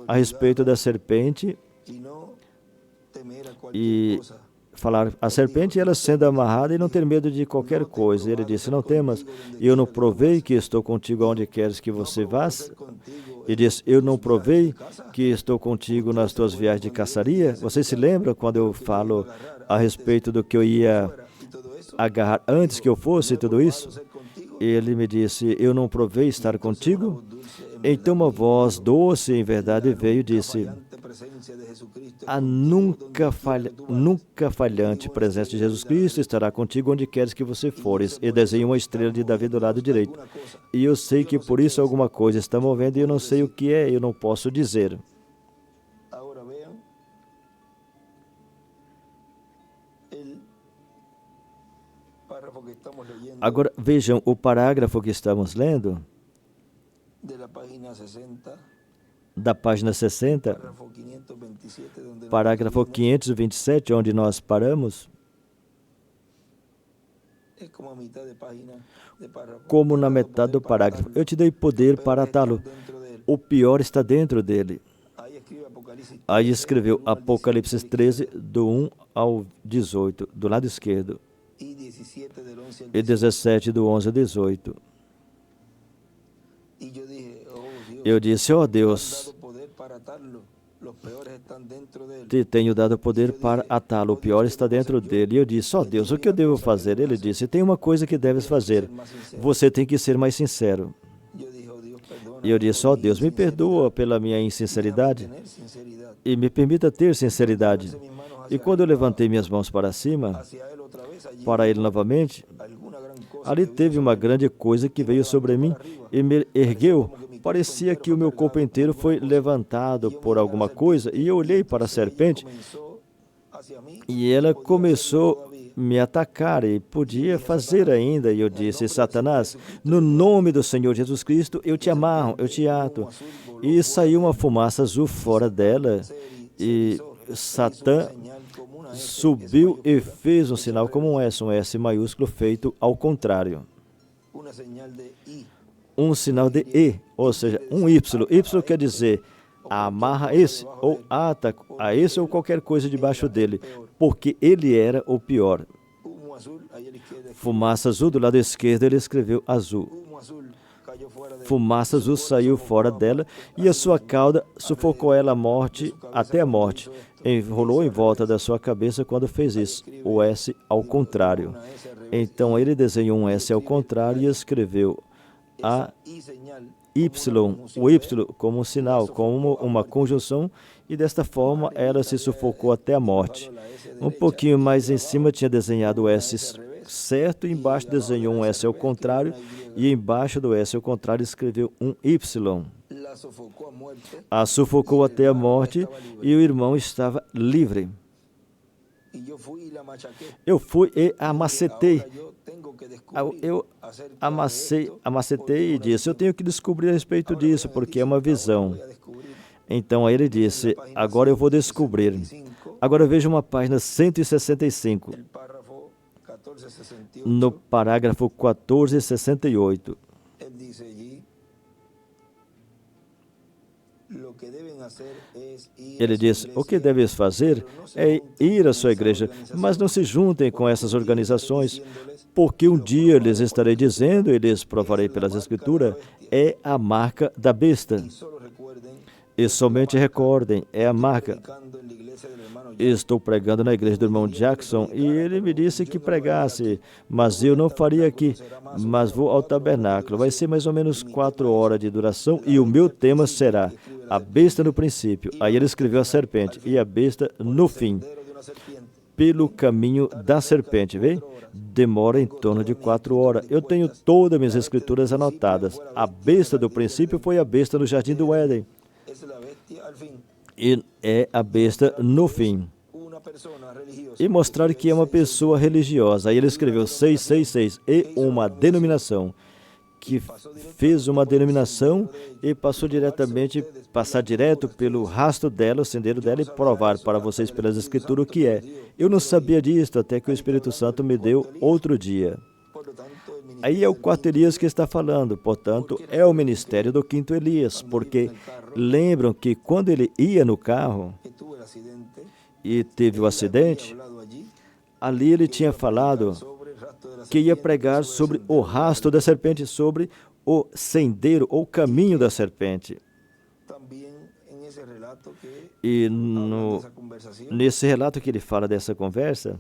a respeito da serpente e falar a serpente, ela sendo amarrada e não ter medo de qualquer coisa. Ele disse, não temas, eu não provei que estou contigo aonde queres que você vá? E disse, eu não provei que estou contigo nas tuas viagens de caçaria? Vocês se lembram quando eu falo a respeito do que eu ia agarrar antes que eu fosse e tudo isso? Ele me disse, eu não provei estar contigo? Então uma voz doce, em verdade, veio e disse, a nunca falhante presença de Jesus Cristo estará contigo onde queres que você fores. E desenha uma estrela de Davi do lado direito. E eu sei que por isso alguma coisa está movendo e eu não sei o que é, eu não posso dizer. Agora vejam o parágrafo que estamos lendo. de la página 60, da página 60, párrafo 527, donde nos parágrafo referimos, 527, onde nós paramos, es como a mitad de página de párrafo. como Te he na dado metade do poder para parágrafo. atarlo. Eu te dei poder Lo para peor está atá-lo. dentro de él. O pior está dentro dele. Ahí escribe Apocalipsis Aí 13, escreveu del 1 al Apocalipse 18, 13, do 1 ao 18, do lado esquerdo, y 17 del 11 al e 18. 17, do 11 ao 18. Y yo dije, oh Dios, Eu disse, ó me has Deus, dado poder para atarlo. Los peores están dentro de él. te tenho dado poder para atá-lo, o pior está dentro dele. E eu disse, ó Deus, o que eu devo fazer? Ele disse, tem uma coisa que deves fazer, você tem que ser mais sincero. Yo dije, oh Dios, perdona. E eu disse, ó Deus, me perdoa pela minha insinceridade e me permita ter sinceridade. E quando eu levantei minhas mãos para cima, para ele novamente, ali teve uma grande coisa que veio sobre mim e me ergueu. Parecia que o meu corpo inteiro foi levantado por alguma coisa, e eu olhei para a serpente e ela começou a me atacar e podia fazer ainda. E eu disse, Satanás, no nome do Senhor Jesus Cristo, eu te amarro, eu te ato. E saiu uma fumaça azul fora dela e Satã subiu e fez um sinal como um S maiúsculo feito ao contrário. Um sinal de E, ou seja, um Y. Y quer dizer amarra esse, ou ata a esse ou qualquer coisa debaixo dele, porque ele era o pior. Fumaça azul, do lado esquerdo ele escreveu azul. Fumaça azul saiu fora dela e a sua cauda sufocou ela à morte, até a morte. Enrolou em volta da sua cabeça quando fez isso, o S ao contrário. Então ele desenhou um S ao contrário e escreveu a Y, o Y como um sinal, como uma conjunção, e desta forma ela se sufocou até a morte. Um pouquinho mais em cima tinha desenhado o S certo, e embaixo desenhou um S ao contrário, e embaixo do S ao contrário escreveu um Y. A sufocou até a morte e o irmão estava livre. Eu fui e amacetei. Eu amacetei e disse, eu tenho que descobrir a respeito disso, porque é uma visão. Então aí ele disse, agora eu vou descobrir. Agora veja uma página 165, no parágrafo 1468. Ele diz, o que deves fazer é ir à sua igreja, mas não se juntem com essas organizações, porque um dia lhes estarei dizendo, e lhes provarei pelas Escrituras, é a marca da besta. E somente recordem, é a marca. Estou pregando na igreja do irmão Jackson, e ele me disse que pregasse, mas eu não faria aqui, mas vou ao tabernáculo. Vai ser mais ou menos 4 horas de duração, e o meu tema será a besta no princípio. Aí ele escreveu a serpente, e a besta no fim, pelo caminho da serpente. Vê? Demora em torno de 4 horas. Eu tenho todas as minhas escrituras anotadas. A besta do princípio foi a besta no jardim do Éden. E é a besta no fim. E mostrar que é uma pessoa religiosa. Aí ele escreveu 666, e uma denominação, que fez uma denominação e passou passar direto pelo rastro dela, o sendeiro dela, e provar para vocês pelas Escrituras o que é. Eu não sabia disso até que o Espírito Santo me deu outro dia. Aí é o quarto Elias que está falando, portanto, é o ministério do quinto Elias, porque lembram que quando ele ia no carro e teve o acidente, ali ele tinha falado que ia pregar sobre o rastro da serpente, sobre o sendeiro ou caminho da serpente. E nesse relato que ele fala dessa conversa,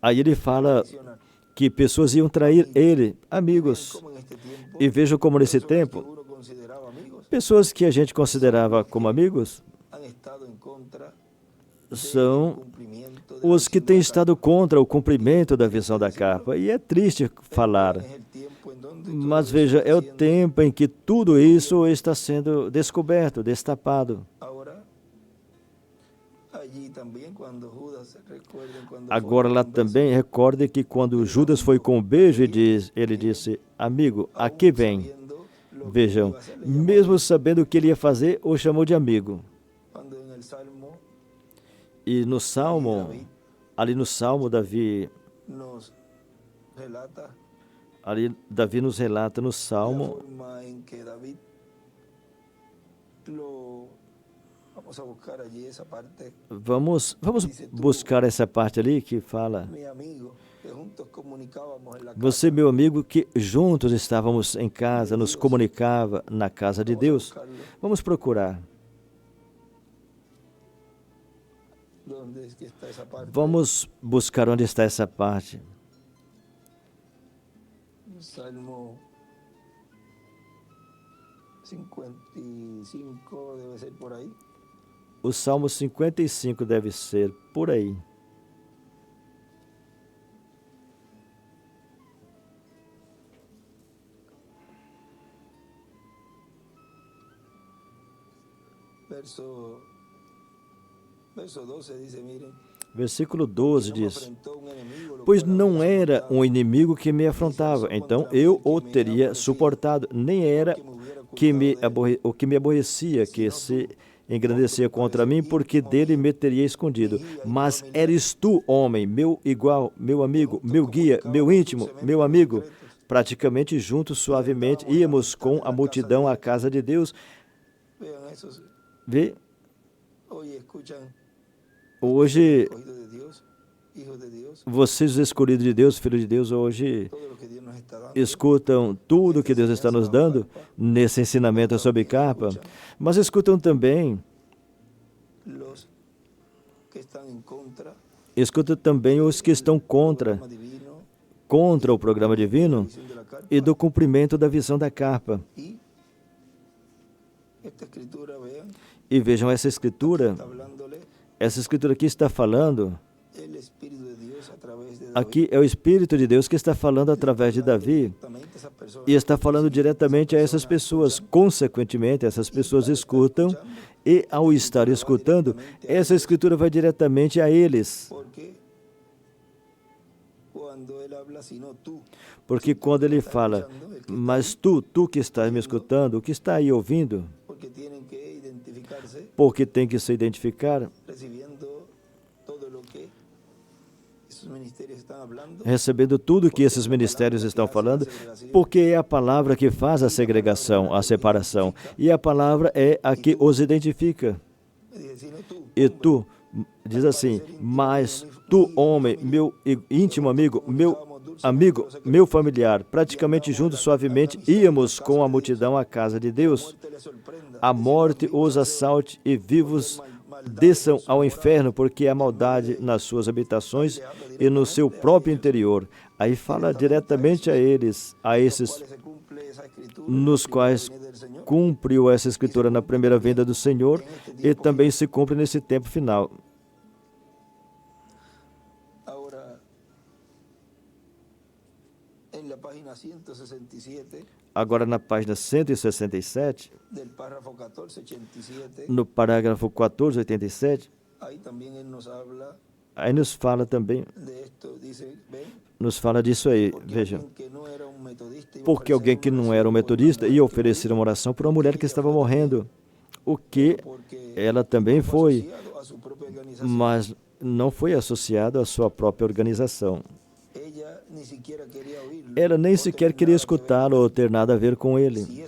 aí ele fala que pessoas iam trair ele, amigos. E vejam como nesse tempo, pessoas que a gente considerava como amigos são os que têm estado contra o cumprimento da visão da capa. E é triste falar, mas veja, é o tempo em que tudo isso está sendo descoberto, destapado. Agora lá também, recorde que quando Judas foi com o beijo, ele disse, amigo, aqui vem. Vejam, mesmo sabendo o que ele ia fazer, o chamou de amigo. E no Salmo, ali no Salmo, Davi nos relata no Salmo Vamos buscar essa parte ali que fala: você, meu amigo, que juntos estávamos em casa, nos comunicava na casa de Deus. Vamos procurar. Vamos buscar onde está essa parte. Salmo 55 deve ser por aí. O Salmo 55 deve ser por aí. Verso 12 diz, miren. Versículo 12 diz: pois não era um inimigo que me afrontava, então eu o teria suportado, nem era o que me aborrecia, que se engrandecia contra mim, porque dele me teria escondido. Mas eres tu, homem, meu igual, meu amigo, meu guia, meu íntimo, meu amigo. Praticamente juntos, suavemente, íamos com a multidão à casa de Deus. Vê? Hoje, vocês, os escolhidos de Deus, filhos de Deus, hoje escutam tudo que Deus está nos dando nesse ensinamento sobre capa, mas escutam também os que estão contra o programa divino e do cumprimento da visão da capa. E vejam essa escritura. Essa escritura aqui está falando, aqui é o Espírito de Deus que está falando através de Davi e está falando diretamente a essas pessoas. Consequentemente, essas pessoas escutam e, ao estar escutando, essa escritura vai diretamente a eles. Porque quando ele fala, mas tu que estás me escutando, o que está aí ouvindo? Porque tem que se identificar, recebendo tudo que esses ministérios estão falando, porque é a palavra que faz a segregação, a separação, e a palavra é a que os identifica. E tu, diz assim, mas tu, homem, meu íntimo amigo, meu familiar, praticamente juntos, suavemente, íamos com a multidão à casa de Deus. A morte os assalte e vivos desçam ao inferno, porque há maldade nas suas habitações e no seu próprio interior. Aí fala diretamente a eles, a esses nos quais cumpriu essa escritura na primeira vinda do Senhor e também se cumpre nesse tempo final. Agora, na página 167, no parágrafo 1487, aí nos fala também, nos fala disso aí, vejam. Porque alguém que não era um metodista ia oferecer uma oração por uma mulher que estava morrendo, o que ela também foi, mas não foi associado à sua própria organização. Ela nem sequer queria escutá-lo ou ter nada a ver com ele.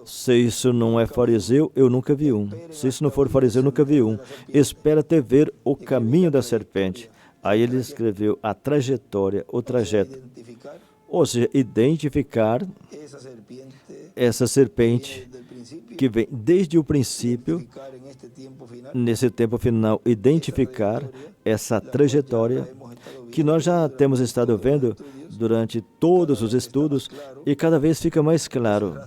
Se isso não é fariseu, eu nunca vi um. Se isso não for fariseu, eu nunca vi um. Espera-te ver o caminho da serpente. Aí ele escreveu a trajetória, o trajeto. Ou seja, identificar essa serpente que vem desde o princípio, nesse tempo final, identificar essa trajetória que nós já temos estado vendo durante todos os estudos e cada vez fica mais claro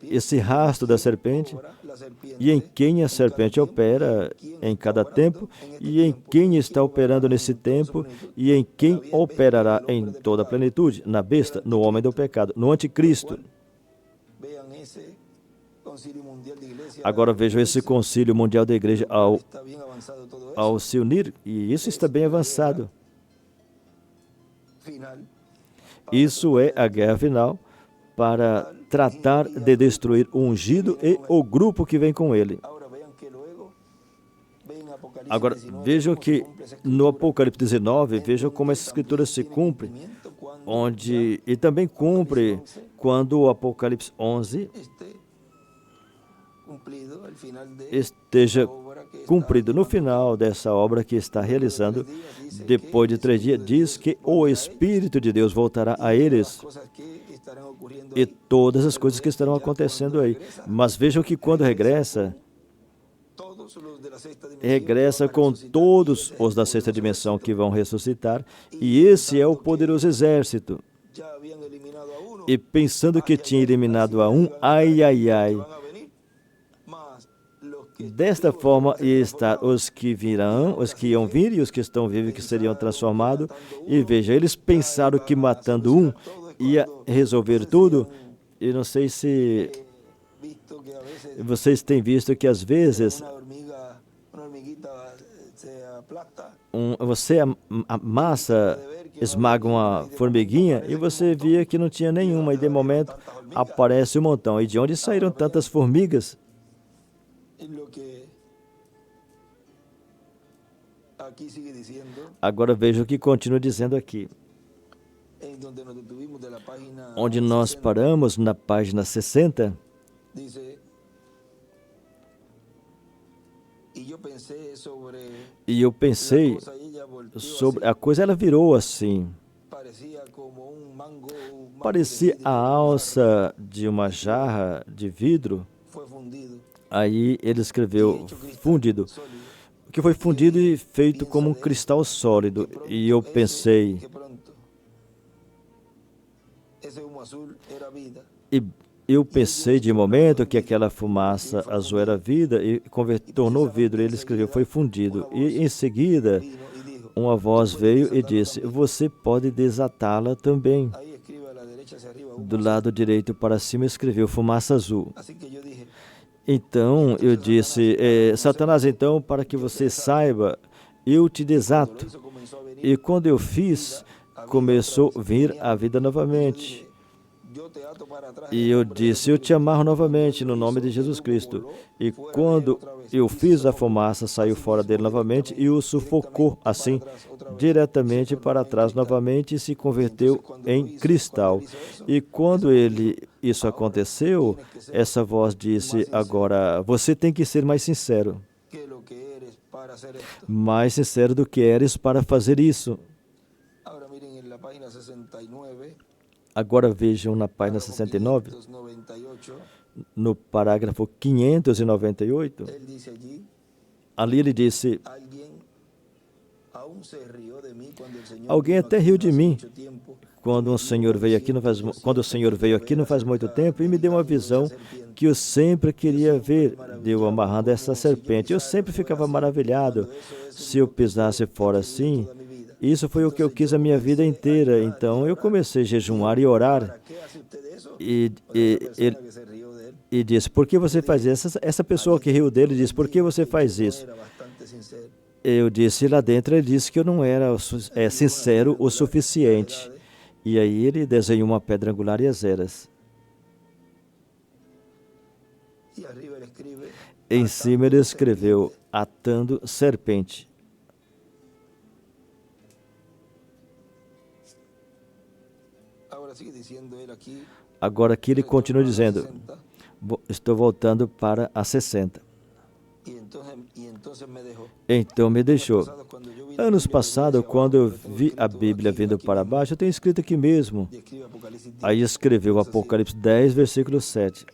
esse rastro da serpente e em quem a serpente opera em cada tempo e em quem está operando nesse tempo e em quem operará em toda a plenitude, na besta, no homem do pecado, no anticristo. Agora vejam esse concílio mundial da igreja ao se unir, e isso está bem avançado. Isso é a guerra final para tratar de destruir o ungido e o grupo que vem com ele. Agora, vejam que no Apocalipse 19, vejam como essa escritura se cumpre, e também cumpre quando o Apocalipse 11 esteja cumprido. No final dessa obra que está realizando, depois de 3 dias, diz que o Espírito de Deus voltará a eles e todas as coisas que estarão acontecendo aí. Mas vejam que quando regressa com todos os da sexta dimensão que vão ressuscitar, e esse é o poderoso exército. E pensando que tinha eliminado a um, ai, ai, ai. Desta forma ia estar os que virão, os que iam vir e os que estão vivos que seriam transformados. E veja, eles pensaram que matando um ia resolver tudo. E não sei se vocês têm visto que às vezes você amassa, esmaga uma formiguinha e você via que não tinha nenhuma, e de momento aparece um montão. E de onde saíram tantas formigas? Agora veja o que continua dizendo aqui. Onde nós paramos na página 60, e eu pensei sobre a coisa, ela virou assim. Parecia a alça de uma jarra de vidro. Aí ele escreveu fundido, que foi fundido e feito como um cristal sólido. E eu pensei, de momento que aquela fumaça azul era vida e tornou vidro. Ele escreveu, foi fundido. E em seguida, uma voz veio e disse, você pode desatá-la também. Do lado direito para cima escreveu fumaça azul. Então eu disse, Satanás, então, para que você saiba, eu te desato. E quando eu fiz, começou a vir a vida novamente. E eu disse, eu te amarro novamente no nome de Jesus Cristo. E quando eu fiz, a fumaça saiu fora dele novamente e o sufocou assim, diretamente para trás novamente, e se converteu em cristal. E quando isso aconteceu, essa voz disse, agora, você tem que ser mais sincero. Mais sincero do que eres para fazer isso. Agora vejam na página 69, no parágrafo 598, ali ele disse, alguém até riu de mim quando o Senhor veio aqui não faz muito tempo e me deu uma visão que eu sempre queria ver, de eu amarrando essa serpente. Eu sempre ficava maravilhado se eu pisasse fora assim. Isso foi o que eu quis a minha vida inteira. Então eu comecei a jejuar e orar. E disse, por que você faz isso? Essa pessoa que riu dele disse, por que você faz isso? Eu disse, lá dentro ele disse que eu não era sincero o suficiente. E aí ele desenhou uma pedra angular e as eras. Em cima ele escreveu, atando serpente. Agora aqui ele continua dizendo, estou voltando para a 60. Então me deixou. Anos passados, quando eu vi a Bíblia vindo para baixo, eu tenho escrito aqui mesmo. Aí escreveu Apocalipse 10, versículo 7.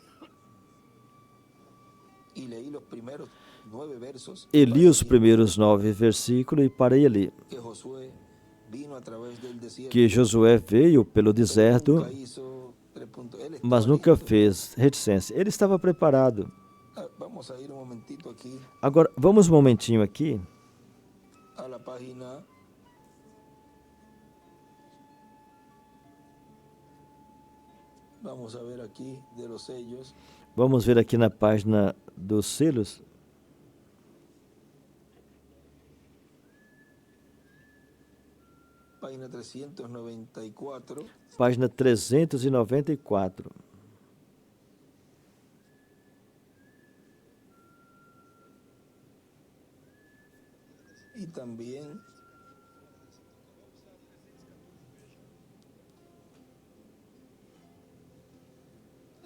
E li os primeiros 9 versículos e parei ali. Que Josué veio pelo deserto, mas nunca fez reticência. Ele estava preparado. Agora, vamos um momentinho aqui. Vamos ver aqui na página dos selos. Página 394. Página 394. Y también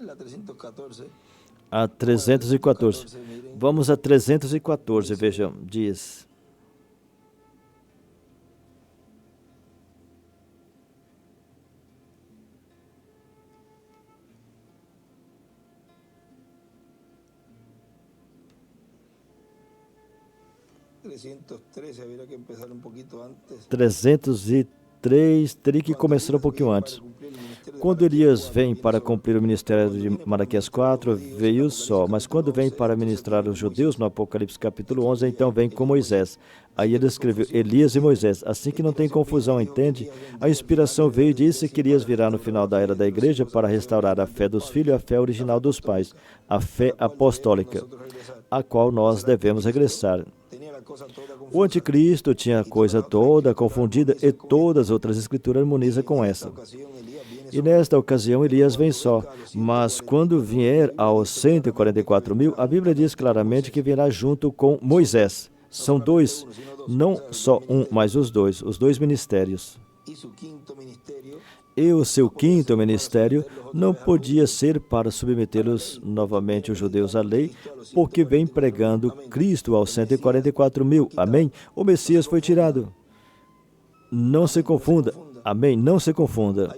la 314. A 314. Vamos a 314, vejam, diz. Habrá que empezar um pouquinho antes. 303 teria que começar um pouquinho antes. Quando Elias vem para cumprir o ministério de Malaquias 4, veio só, mas quando vem para ministrar os judeus, no Apocalipse capítulo 11, então vem com Moisés. Aí ele escreveu Elias e Moisés, assim que não tem confusão, entende? A inspiração veio e disse que Elias virá no final da era da igreja para restaurar a fé dos filhos e a fé original dos pais, a fé apostólica, a qual nós devemos regressar. O anticristo tinha a coisa toda confundida e todas as outras escrituras harmonizam com essa. E nesta ocasião Elias vem só, mas quando vier aos 144.000, a Bíblia diz claramente que virá junto com Moisés. São dois, não só um, mas os dois ministérios. E o seu quinto ministério não podia ser para submetê-los novamente os judeus à lei, porque vem pregando Cristo aos 144.000. Amém? O Messias foi tirado. Não se confunda. Amém? Não se confunda.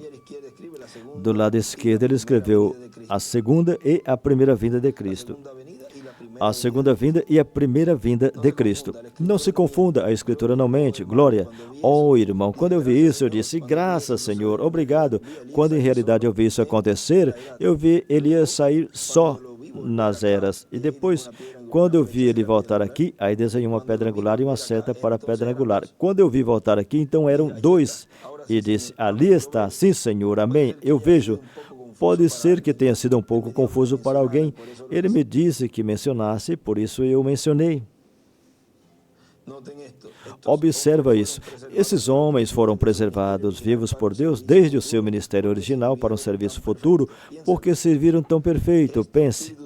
Do lado esquerdo ele escreveu a segunda e a primeira vinda de Cristo. A segunda vinda e a primeira vinda de Cristo. Não se confunda, a Escritura não mente. Glória. Oh, irmão, quando eu vi isso, eu disse, graças, Senhor, obrigado. Quando em realidade eu vi isso acontecer, eu vi Elias sair só nas eras. E depois, quando eu vi ele voltar aqui, aí desenhei uma pedra angular e uma seta para a pedra angular. Quando eu vi voltar aqui, então eram dois. E disse, ali está, sim, Senhor, amém. Eu vejo. Pode ser que tenha sido um pouco confuso para alguém. Ele me disse que mencionasse, por isso eu mencionei. Observa isso. Esses homens foram preservados vivos por Deus desde o seu ministério original para um serviço futuro, porque serviram tão perfeito. Pense.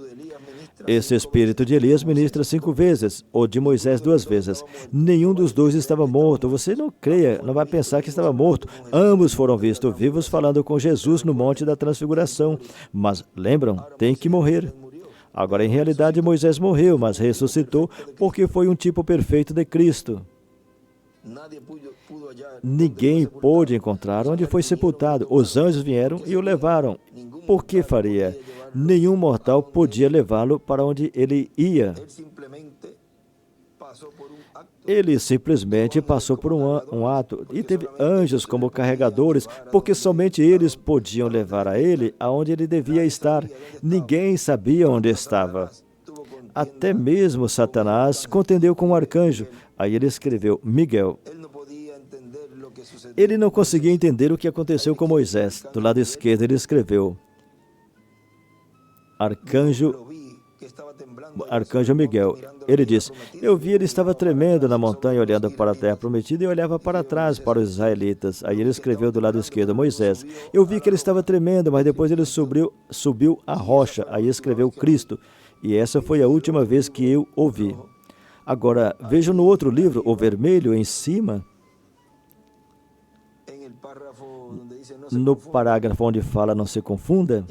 Esse espírito de Elias ministra 5 vezes, ou de Moisés 2 vezes. Nenhum dos dois estava morto. Você não creia, não vai pensar que estava morto. Ambos foram vistos vivos falando com Jesus no Monte da Transfiguração. Mas, lembram, tem que morrer. Agora, em realidade, Moisés morreu, mas ressuscitou porque foi um tipo perfeito de Cristo. Ninguém pôde encontrar onde foi sepultado. Os anjos vieram e o levaram. Por que faria? Nenhum mortal podia levá-lo para onde ele ia. Ele simplesmente passou por um ato e teve anjos como carregadores, porque somente eles podiam levar a ele aonde ele devia estar. Ninguém sabia onde estava. Até mesmo Satanás contendeu com o arcanjo. Aí ele escreveu, Miguel. Ele não conseguia entender o que aconteceu com Moisés. Do lado esquerdo ele escreveu, Arcanjo Miguel. Ele disse, eu vi ele estava tremendo na montanha, olhando para a terra prometida e olhava para trás, para os israelitas. Aí ele escreveu do lado esquerdo, Moisés. Eu vi que ele estava tremendo, mas depois ele subiu a rocha. Aí escreveu Cristo. E essa foi a última vez que eu ouvi. Agora, vejam no outro livro, o vermelho em cima, no parágrafo onde fala não se confunda,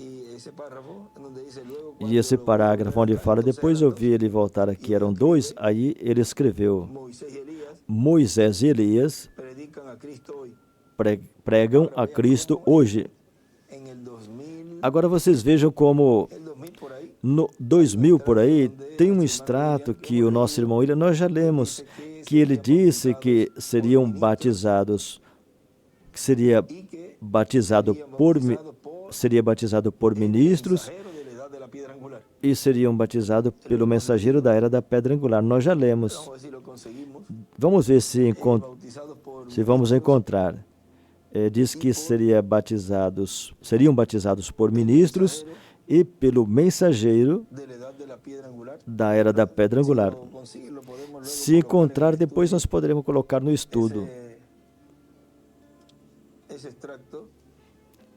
e esse parágrafo onde fala, depois eu vi ele voltar aqui, eram 2, aí ele escreveu, Moisés e Elias pregam a Cristo hoje. Agora vocês vejam como no 2000 por aí, tem um extrato que o nosso irmão William, nós já lemos, que ele disse que seriam batizados, que seria batizado por ministros e seriam batizados pelo mensageiro da era da pedra angular. Nós já lemos. Vamos ver se vamos encontrar. Diz que seriam batizados por ministros e pelo mensageiro de la edad de la piedra angular. da era da pedra angular. Lo consigue, lo podemos luego Se encontrar, depois nós poderemos colocar no estudo ese extracto.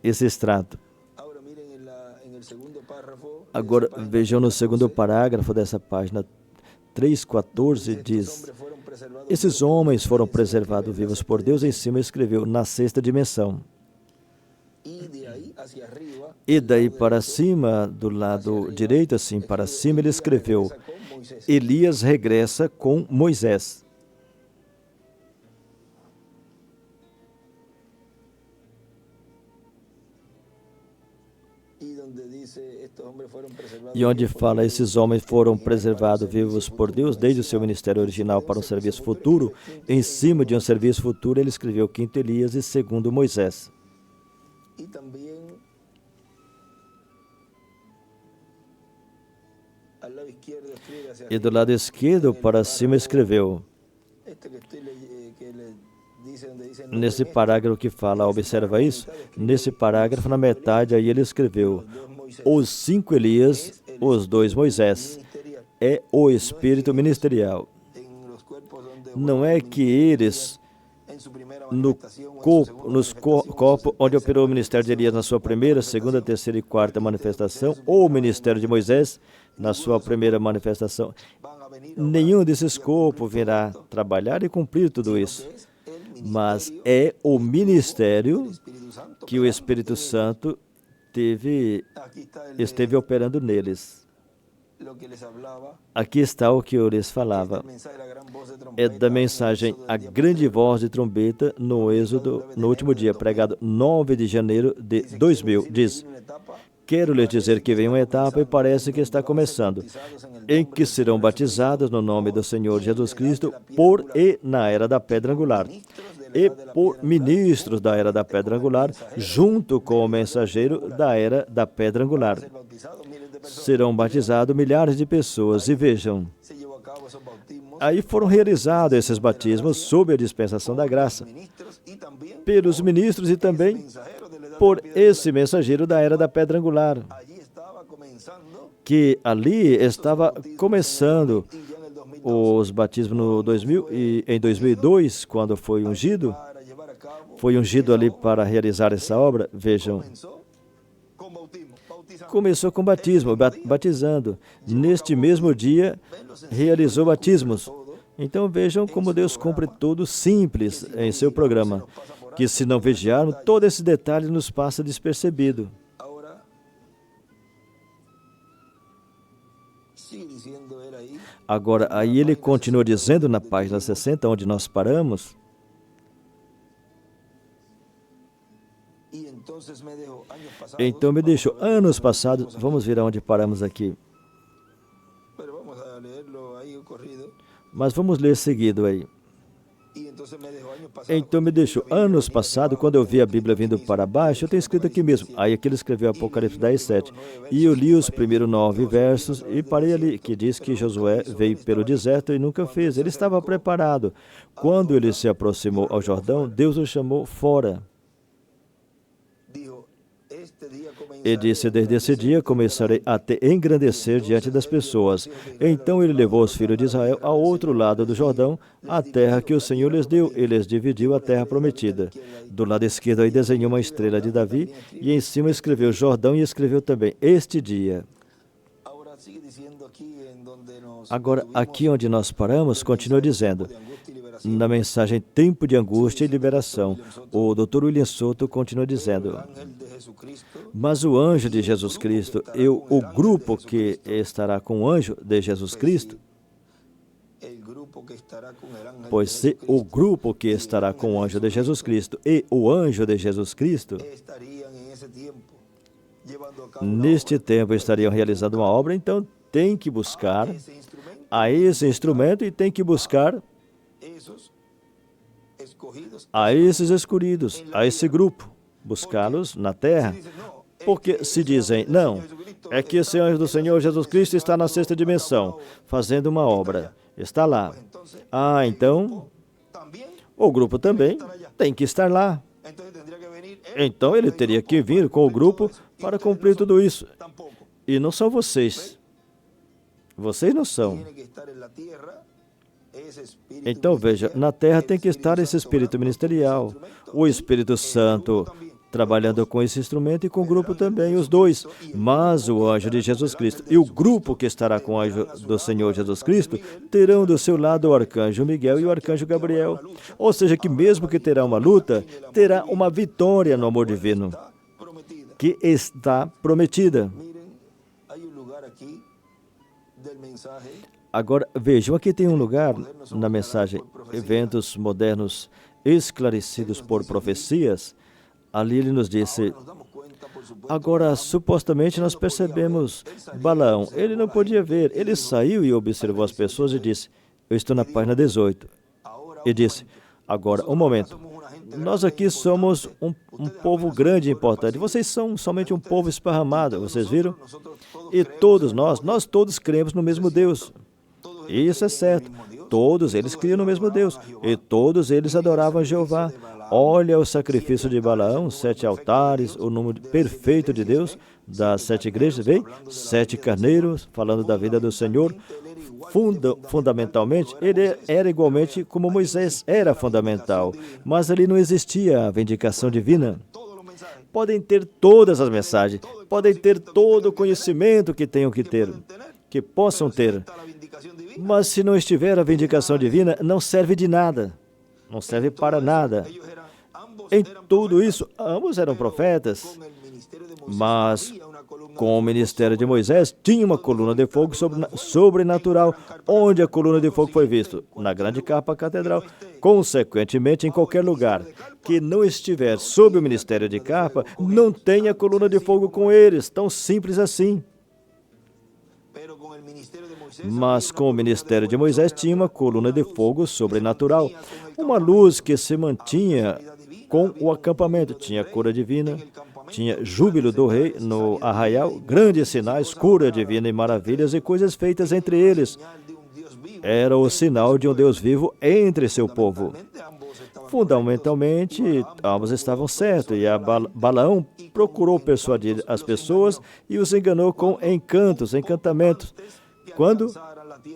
esse extrato. Ahora miren en el segundo párrafo. Agora vejam no segundo parágrafo dessa página 3:14 diz: esses homens foram preservados vivos por Deus. Em cima escreveu na sexta dimensão. E daí para cima, do lado direito, assim para cima, ele escreveu: Elias regressa com Moisés. E onde fala, esses homens foram preservados vivos por Deus desde o seu ministério original para um serviço futuro, em cima de um serviço futuro ele escreveu quinto Elias e segundo Moisés. E do lado esquerdo para cima escreveu, nesse parágrafo que fala, observa isso, nesse parágrafo na metade aí ele escreveu, os 5 Elias, os 2 Moisés, é o espírito ministerial. Não é que eles, nos corpos onde operou o ministério de Elias na sua primeira, segunda, terceira e quarta manifestação, ou o ministério de Moisés na sua primeira manifestação, nenhum desses corpos virá trabalhar e cumprir tudo isso. Mas é o ministério que o Espírito Santo esteve operando neles. Aqui está o que eu lhes falava. É da mensagem A Grande Voz de Trombeta no Êxodo, no último dia, pregado 9 de janeiro de 2000. Diz, quero lhes dizer que vem uma etapa e parece que está começando, em que serão batizados no nome do Senhor Jesus Cristo por e na era da pedra angular, e por ministros da era da pedra angular, junto com o mensageiro da era da pedra angular. Serão batizados milhares de pessoas, e vejam, aí foram realizados esses batismos sob a dispensação da graça, pelos ministros e também por esse mensageiro da era da pedra angular, que ali estava começando os batismos no 2000 e em 2002, quando foi ungido ali para realizar essa obra. Vejam, começou com batismo, batizando. Neste mesmo dia, realizou batismos. Então vejam como Deus cumpre tudo simples em seu programa, que se não vigiarmos, todo esse detalhe nos passa despercebido. Agora, aí ele continua dizendo na página 60, onde nós paramos, então me deixou anos passados, vamos ver aonde paramos aqui, mas vamos ler seguido aí. Então me deixou anos passados, quando eu vi a Bíblia vindo para baixo, eu tenho escrito aqui mesmo. Aí aqui ele escreveu Apocalipse 10:7. E eu li os primeiros 9 versos e parei ali, que diz que Josué veio pelo deserto e nunca fez. Ele estava preparado. Quando ele se aproximou ao Jordão, Deus o chamou fora. E disse, desde esse dia começarei a te engrandecer diante das pessoas. Então ele levou os filhos de Israel ao outro lado do Jordão, a terra que o Senhor lhes deu, e lhes dividiu a terra prometida. Do lado esquerdo aí desenhou uma estrela de Davi, e em cima escreveu Jordão, e escreveu também este dia. Agora, aqui onde nós paramos, continua dizendo, na mensagem Tempo de Angústia e Liberação, o Dr. William Souto continua dizendo, mas o anjo de Jesus Cristo e o grupo que estará com o anjo de Jesus Cristo, pois se o grupo que estará com o anjo de Jesus Cristo e o anjo de Jesus Cristo, neste tempo estariam realizando uma obra, então tem que buscar a esse instrumento e tem que buscar a esses escolhidos, a esse grupo, buscá-los na terra. Porque se dizem, não, é que esse anjo do Senhor Jesus Cristo está na sexta dimensão, fazendo uma obra, está lá. Ah, então, o grupo também tem que estar lá. Então ele teria que vir com o grupo para cumprir tudo isso. E não são vocês. Vocês não são. Então, veja, na Terra tem que estar esse espírito ministerial, o Espírito Santo trabalhando com esse instrumento e com o grupo também, os dois. Mas o anjo de Jesus Cristo e o grupo que estará com o anjo do Senhor Jesus Cristo terão do seu lado o arcanjo Miguel e o arcanjo Gabriel. Ou seja, que mesmo que terá uma luta, terá uma vitória no amor divino, que está prometida. Agora, vejam, aqui tem um lugar na mensagem, eventos modernos esclarecidos por profecias. Ali ele nos disse, agora, supostamente nós percebemos Balaão, ele não podia ver, ele saiu e observou as pessoas e disse, eu estou na página 18, e disse, agora, um momento, nós aqui somos um povo grande e importante, vocês são somente um povo esparramado, vocês viram? E todos nós todos cremos no mesmo Deus. Isso é certo. Todos eles criam no mesmo Deus. E todos eles adoravam Jeová. Olha o sacrifício de Balaão, 7 altares, o número perfeito de Deus, das 7 igrejas, vem? 7 carneiros, falando da vida do Senhor. Fundamentalmente, ele era igualmente como Moisés era fundamental. Mas ali não existia a vindicação divina. Podem ter todas as mensagens, podem ter todo o conhecimento que tenham que ter, que possam ter. Mas se não estiver a vindicação divina, não serve de nada. Não serve para nada. Em tudo isso, ambos eram profetas. Mas com o ministério de Moisés, tinha uma coluna de fogo sobrenatural. Onde a coluna de fogo foi vista? Na grande capa catedral. Consequentemente, em qualquer lugar que não estiver sob o ministério de capa, não tem a coluna de fogo com eles. Tão simples assim. Mas com o ministério de Moisés tinha uma coluna de fogo sobrenatural, uma luz que se mantinha com o acampamento. Tinha cura divina, tinha júbilo do rei no arraial, grandes sinais, cura divina e maravilhas e coisas feitas entre eles. Era o sinal de um Deus vivo entre seu povo. Fundamentalmente, ambos estavam certos, e Balaão procurou persuadir as pessoas e os enganou com encantamentos. Quando?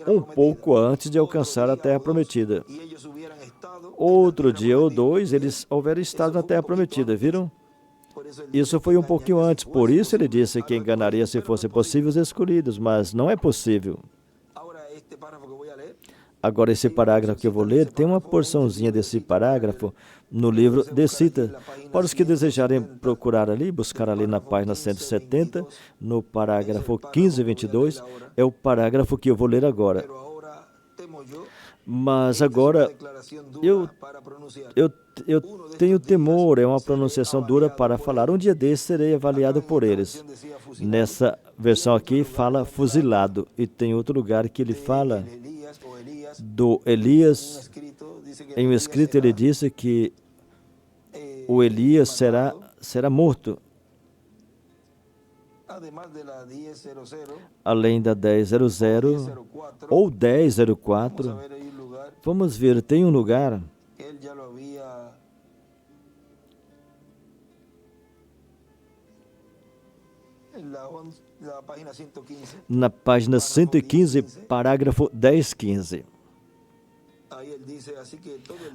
Um pouco antes de alcançar a Terra Prometida. Outro dia ou dois, eles houveram estado na Terra Prometida, viram? Isso foi um pouquinho antes, por isso ele disse que enganaria se fosse possível os escolhidos, mas não é possível. Agora, esse parágrafo que eu vou ler, tem uma porçãozinha desse parágrafo no livro de Cita. Para os que desejarem procurar ali, buscar ali na página 170, no parágrafo 1522, é o parágrafo que eu vou ler agora. Mas agora, eu tenho temor, é uma pronunciação dura para falar. Um dia desse serei avaliado por eles. Nessa versão aqui fala fuzilado, e tem outro lugar que ele fala do Elias. Em um escrito ele disse que o Elias será morto. Além da 10:00 ou 10:04, vamos ver, tem um lugar na página 115, parágrafo 10:15.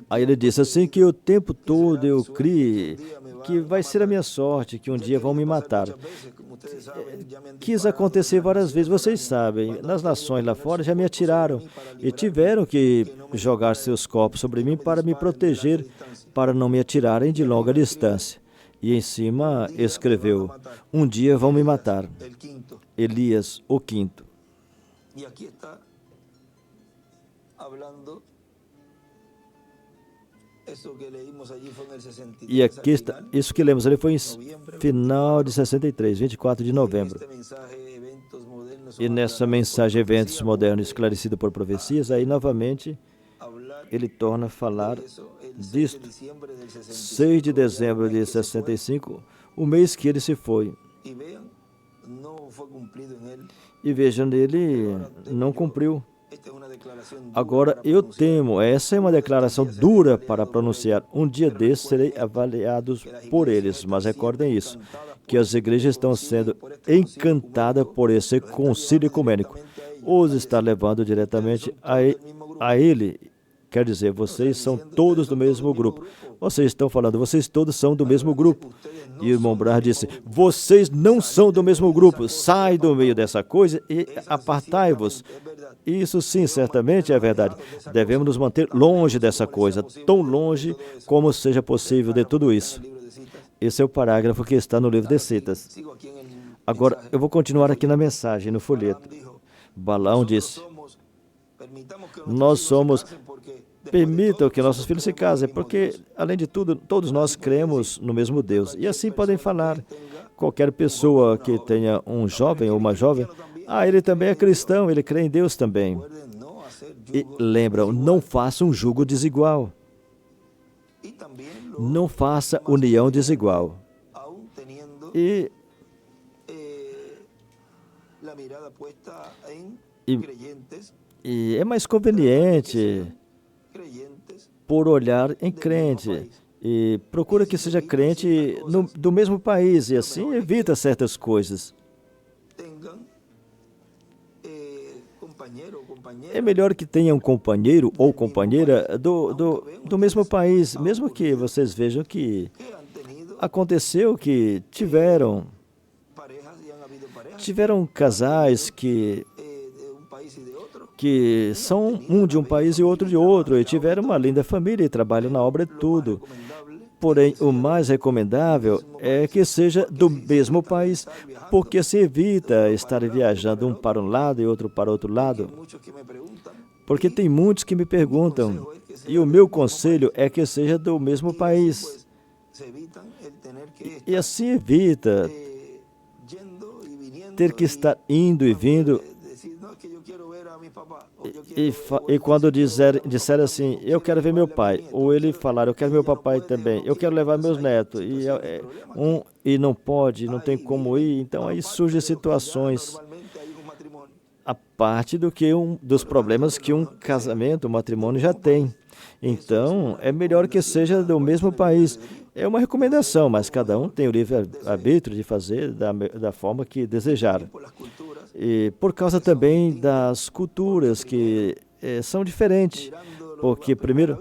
Aí ele disse assim que o tempo todo eu criei que vai ser a minha sorte, que um dia vão me matar. Quis acontecer várias vezes, vocês sabem, nas nações lá fora já me atiraram e tiveram que jogar seus corpos sobre mim para me proteger, para não me atirarem de longa distância. E em cima escreveu, um dia vão me matar. Elias, o quinto. E aqui está, isso que lemos ali foi em final de 63, 24 de novembro. E nessa mensagem Eventos Modernos Esclarecido por Profecias, aí novamente ele torna a falar disto. 6 de dezembro de 65, o mês que ele se foi. E vejam, ele não cumpriu. Agora, eu temo, essa é uma declaração dura para pronunciar. Um dia desses serei avaliados por eles, mas recordem isso, que as igrejas estão sendo encantadas por esse concílio ecumênico. Os está levando diretamente a ele. Quer dizer, vocês são todos do mesmo grupo. Vocês estão falando, vocês todos são do mesmo grupo. E o irmão Brah disse, vocês não são do mesmo grupo. Sai do meio dessa coisa e apartai-vos. Isso sim, certamente é verdade. Devemos nos manter longe dessa coisa, tão longe como seja possível de tudo isso. Esse é o parágrafo que está no livro de Citas. Agora, eu vou continuar aqui na mensagem, no folheto. Balaão disse, nós somos... Permitam que nossos filhos se casem, porque, além de tudo, todos nós cremos no mesmo Deus. E assim podem falar. Qualquer pessoa que tenha um jovem ou uma jovem, ele também é cristão, ele crê em Deus também. E lembram, não faça um jugo desigual. Não faça união desigual. E é mais conveniente por olhar em crente, e procura que seja crente do mesmo país, e assim evita certas coisas. É melhor que tenha um companheiro ou companheira do mesmo país, mesmo que vocês vejam que aconteceu que tiveram casais que são um de um país e outro de outro, e tiveram uma linda família e trabalham na obra de tudo. Porém, o mais recomendável é que seja do mesmo país, porque se evita estar viajando um para um lado e outro para outro lado. Porque tem muitos que me perguntam, e o meu conselho é que seja do mesmo país. E assim evita ter que estar indo e vindo. E quando disser assim, eu quero ver meu pai, ou ele falar, eu quero meu papai também, eu quero levar meus netos, e não pode, não tem como ir, então aí surgem situações, a parte dos problemas que um casamento, um matrimônio já tem. Então, é melhor que seja do mesmo país. É uma recomendação, mas cada um tem o livre-arbítrio de fazer da forma que desejar. E por causa também das culturas que são diferentes. Porque, primeiro,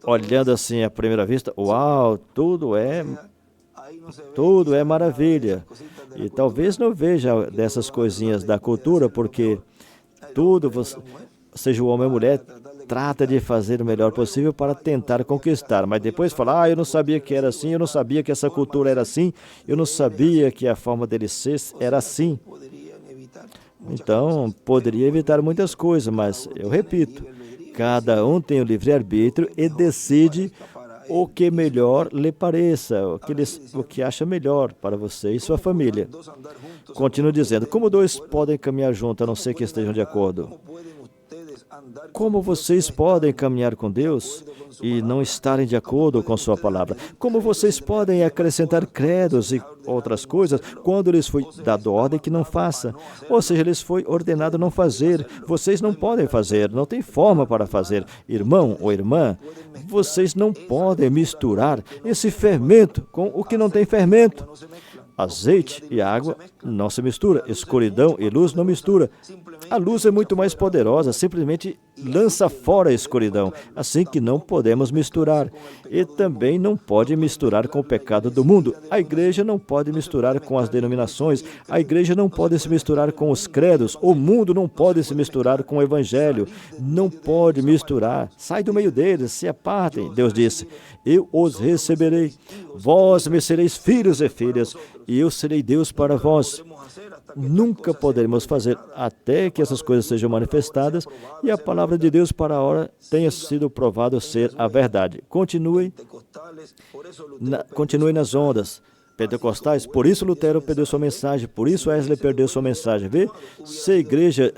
olhando assim à primeira vista, uau, tudo é maravilha. E talvez não veja dessas coisinhas da cultura, porque tudo, seja o homem ou a mulher, trata de fazer o melhor possível para tentar conquistar, mas depois fala, eu não sabia que era assim, eu não sabia que essa cultura era assim, eu não sabia que a forma dele ser era assim. Então, poderia evitar muitas coisas, mas eu repito, cada um tem o livre-arbítrio e decide o que melhor lhe pareça, o que acha melhor para você e sua família. Continuo dizendo, como dois podem caminhar juntos, a não ser que estejam de acordo? Como vocês podem caminhar com Deus e não estarem de acordo com sua palavra? Como vocês podem acrescentar credos e outras coisas quando lhes foi dado ordem que não faça? Ou seja, lhes foi ordenado não fazer. Vocês não podem fazer, não tem forma para fazer. Irmão ou irmã, vocês não podem misturar esse fermento com o que não tem fermento. Azeite e água não se mistura, escuridão e luz não mistura. A luz é muito mais poderosa, simplesmente lança fora a escuridão, assim que não podemos misturar. E também não pode misturar com o pecado do mundo. A igreja não pode misturar com as denominações, a igreja não pode se misturar com os credos, o mundo não pode se misturar com o evangelho, não pode misturar. Sai do meio deles, se apartem. Deus disse, eu os receberei, vós me sereis filhos e filhas, e eu serei Deus para vós. Nunca poderemos fazer até que essas coisas sejam manifestadas e a palavra de Deus para a hora tenha sido provado ser a verdade. Continue nas ondas pentecostais, por isso Lutero perdeu sua mensagem, por isso Wesley perdeu sua mensagem. Vê? Se a igreja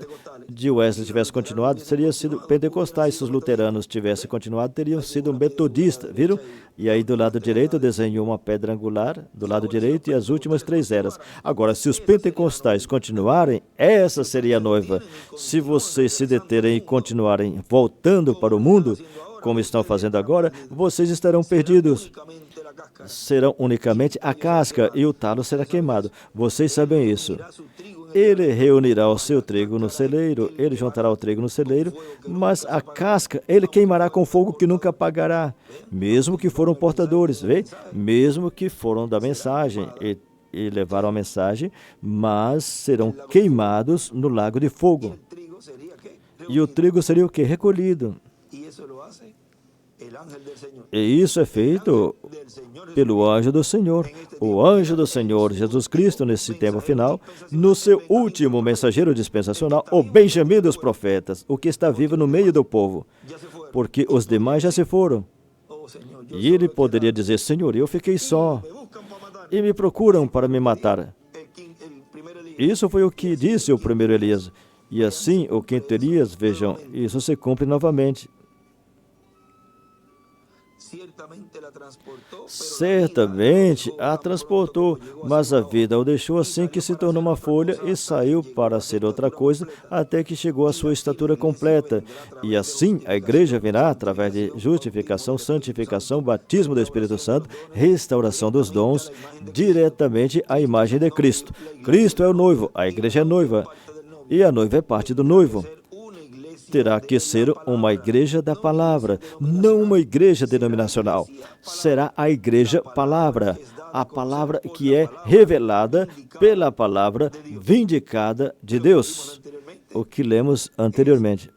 de Wesley tivesse continuado, teria sido pentecostais. Se os luteranos tivessem continuado, teriam sido metodistas, viram? E aí do lado direito desenhou uma pedra angular, do lado direito, e as últimas 3 eras. Agora, se os pentecostais continuarem, essa seria a noiva. Se vocês se deterem e continuarem voltando para o mundo, como estão fazendo agora, vocês estarão perdidos. serão unicamente a casca e o talo será queimado. Vocês sabem isso. Ele reunirá o seu trigo no celeiro, ele juntará o trigo no celeiro, mas a casca ele queimará com fogo que nunca apagará, mesmo que foram portadores, vê? Mesmo que foram da mensagem e levaram a mensagem, mas serão queimados no lago de fogo. E o trigo seria o quê? Recolhido. E isso é feito pelo anjo do Senhor. O anjo do Senhor, Jesus Cristo, nesse tempo final, no seu último mensageiro dispensacional, o Benjamim dos profetas, o que está vivo no meio do povo, porque os demais já se foram. E ele poderia dizer, Senhor, eu fiquei só, e me procuram para me matar. Isso foi o que disse o primeiro Elias. E assim, o quinto Elias, vejam, isso se cumpre novamente. Certamente a transportou, mas a vida o deixou assim que se tornou uma folha e saiu para ser outra coisa até que chegou à sua estatura completa. E assim a igreja virá através de justificação, santificação, batismo do Espírito Santo, restauração dos dons, diretamente à imagem de Cristo. Cristo é o noivo, a igreja é noiva e a noiva é parte do noivo. Terá que ser uma igreja da palavra, não uma igreja denominacional. Será a igreja palavra, a palavra que é revelada pela palavra vindicada de Deus. O que lemos anteriormente.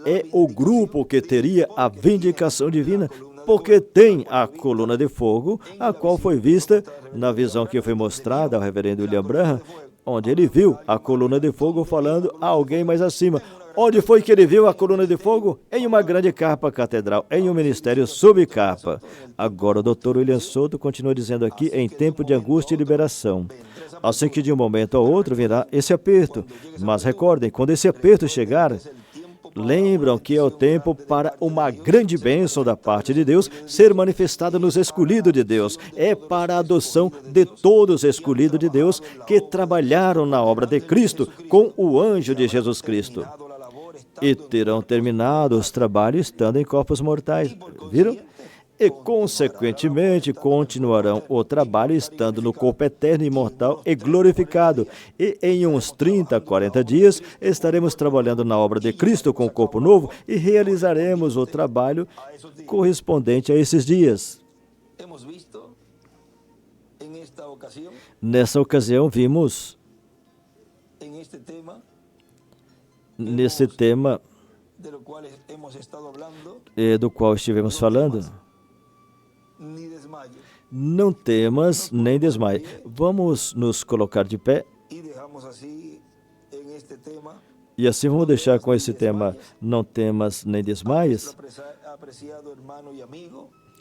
É o grupo que teria a vindicação divina, porque tem a coluna de fogo, a qual foi vista na visão que foi mostrada ao reverendo William Branham, onde ele viu a coluna de fogo falando a alguém mais acima. Onde foi que ele viu a coluna de fogo? Em uma grande capa catedral, em um ministério sob capa. Agora o Dr. William Souto continua dizendo aqui, em tempo de angústia e liberação. Assim que de um momento ao outro virá esse aperto. Mas recordem, quando esse aperto chegar, lembram que é o tempo para uma grande bênção da parte de Deus ser manifestada nos escolhidos de Deus. É para a adoção de todos os escolhidos de Deus que trabalharam na obra de Cristo com o anjo de Jesus Cristo. E terão terminado os trabalhos estando em corpos mortais. Viram? E, consequentemente, continuarão o trabalho estando no corpo eterno, imortal e glorificado. E em uns 30, 40 dias, estaremos trabalhando na obra de Cristo com o corpo novo e realizaremos o trabalho correspondente a esses dias. Nessa ocasião, vimos nesse tema do qual estivemos falando. Não temas nem desmaie. Vamos nos colocar de pé. E assim vamos deixar com esse tema, não temas nem desmaies,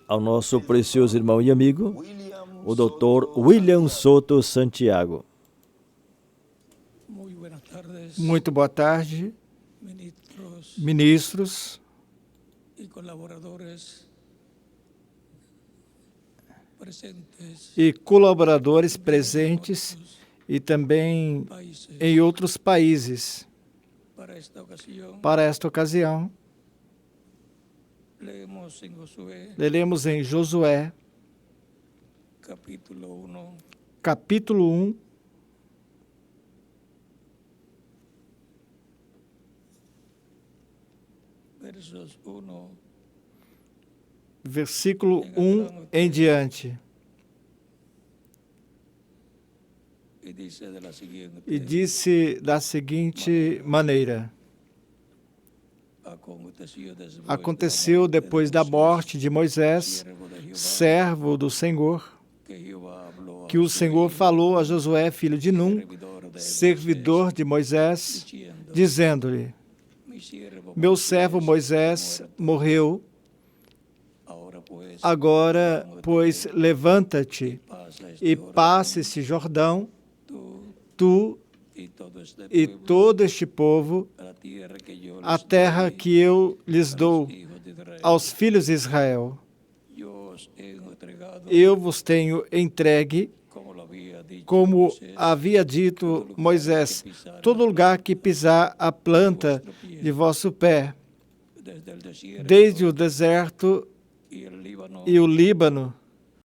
ao nosso precioso irmão e amigo, o Dr. William Souto Santiago. Muito boa tarde, ministros e colaboradores presentes e também em outros países. Para esta ocasião, leremos em Josué, capítulo 1, versículo 1 em diante. E disse da seguinte maneira: aconteceu depois da morte de Moisés, servo do Senhor, que o Senhor falou a Josué, filho de Num, servidor de Moisés, dizendo-lhe: meu servo Moisés morreu. Agora, pois, levanta-te e passe esse Jordão, tu e todo este povo, a terra que eu lhes dou aos filhos de Israel. Eu vos tenho entregue, como havia dito Moisés, todo lugar que pisar a planta de vosso pé, desde o deserto e o Líbano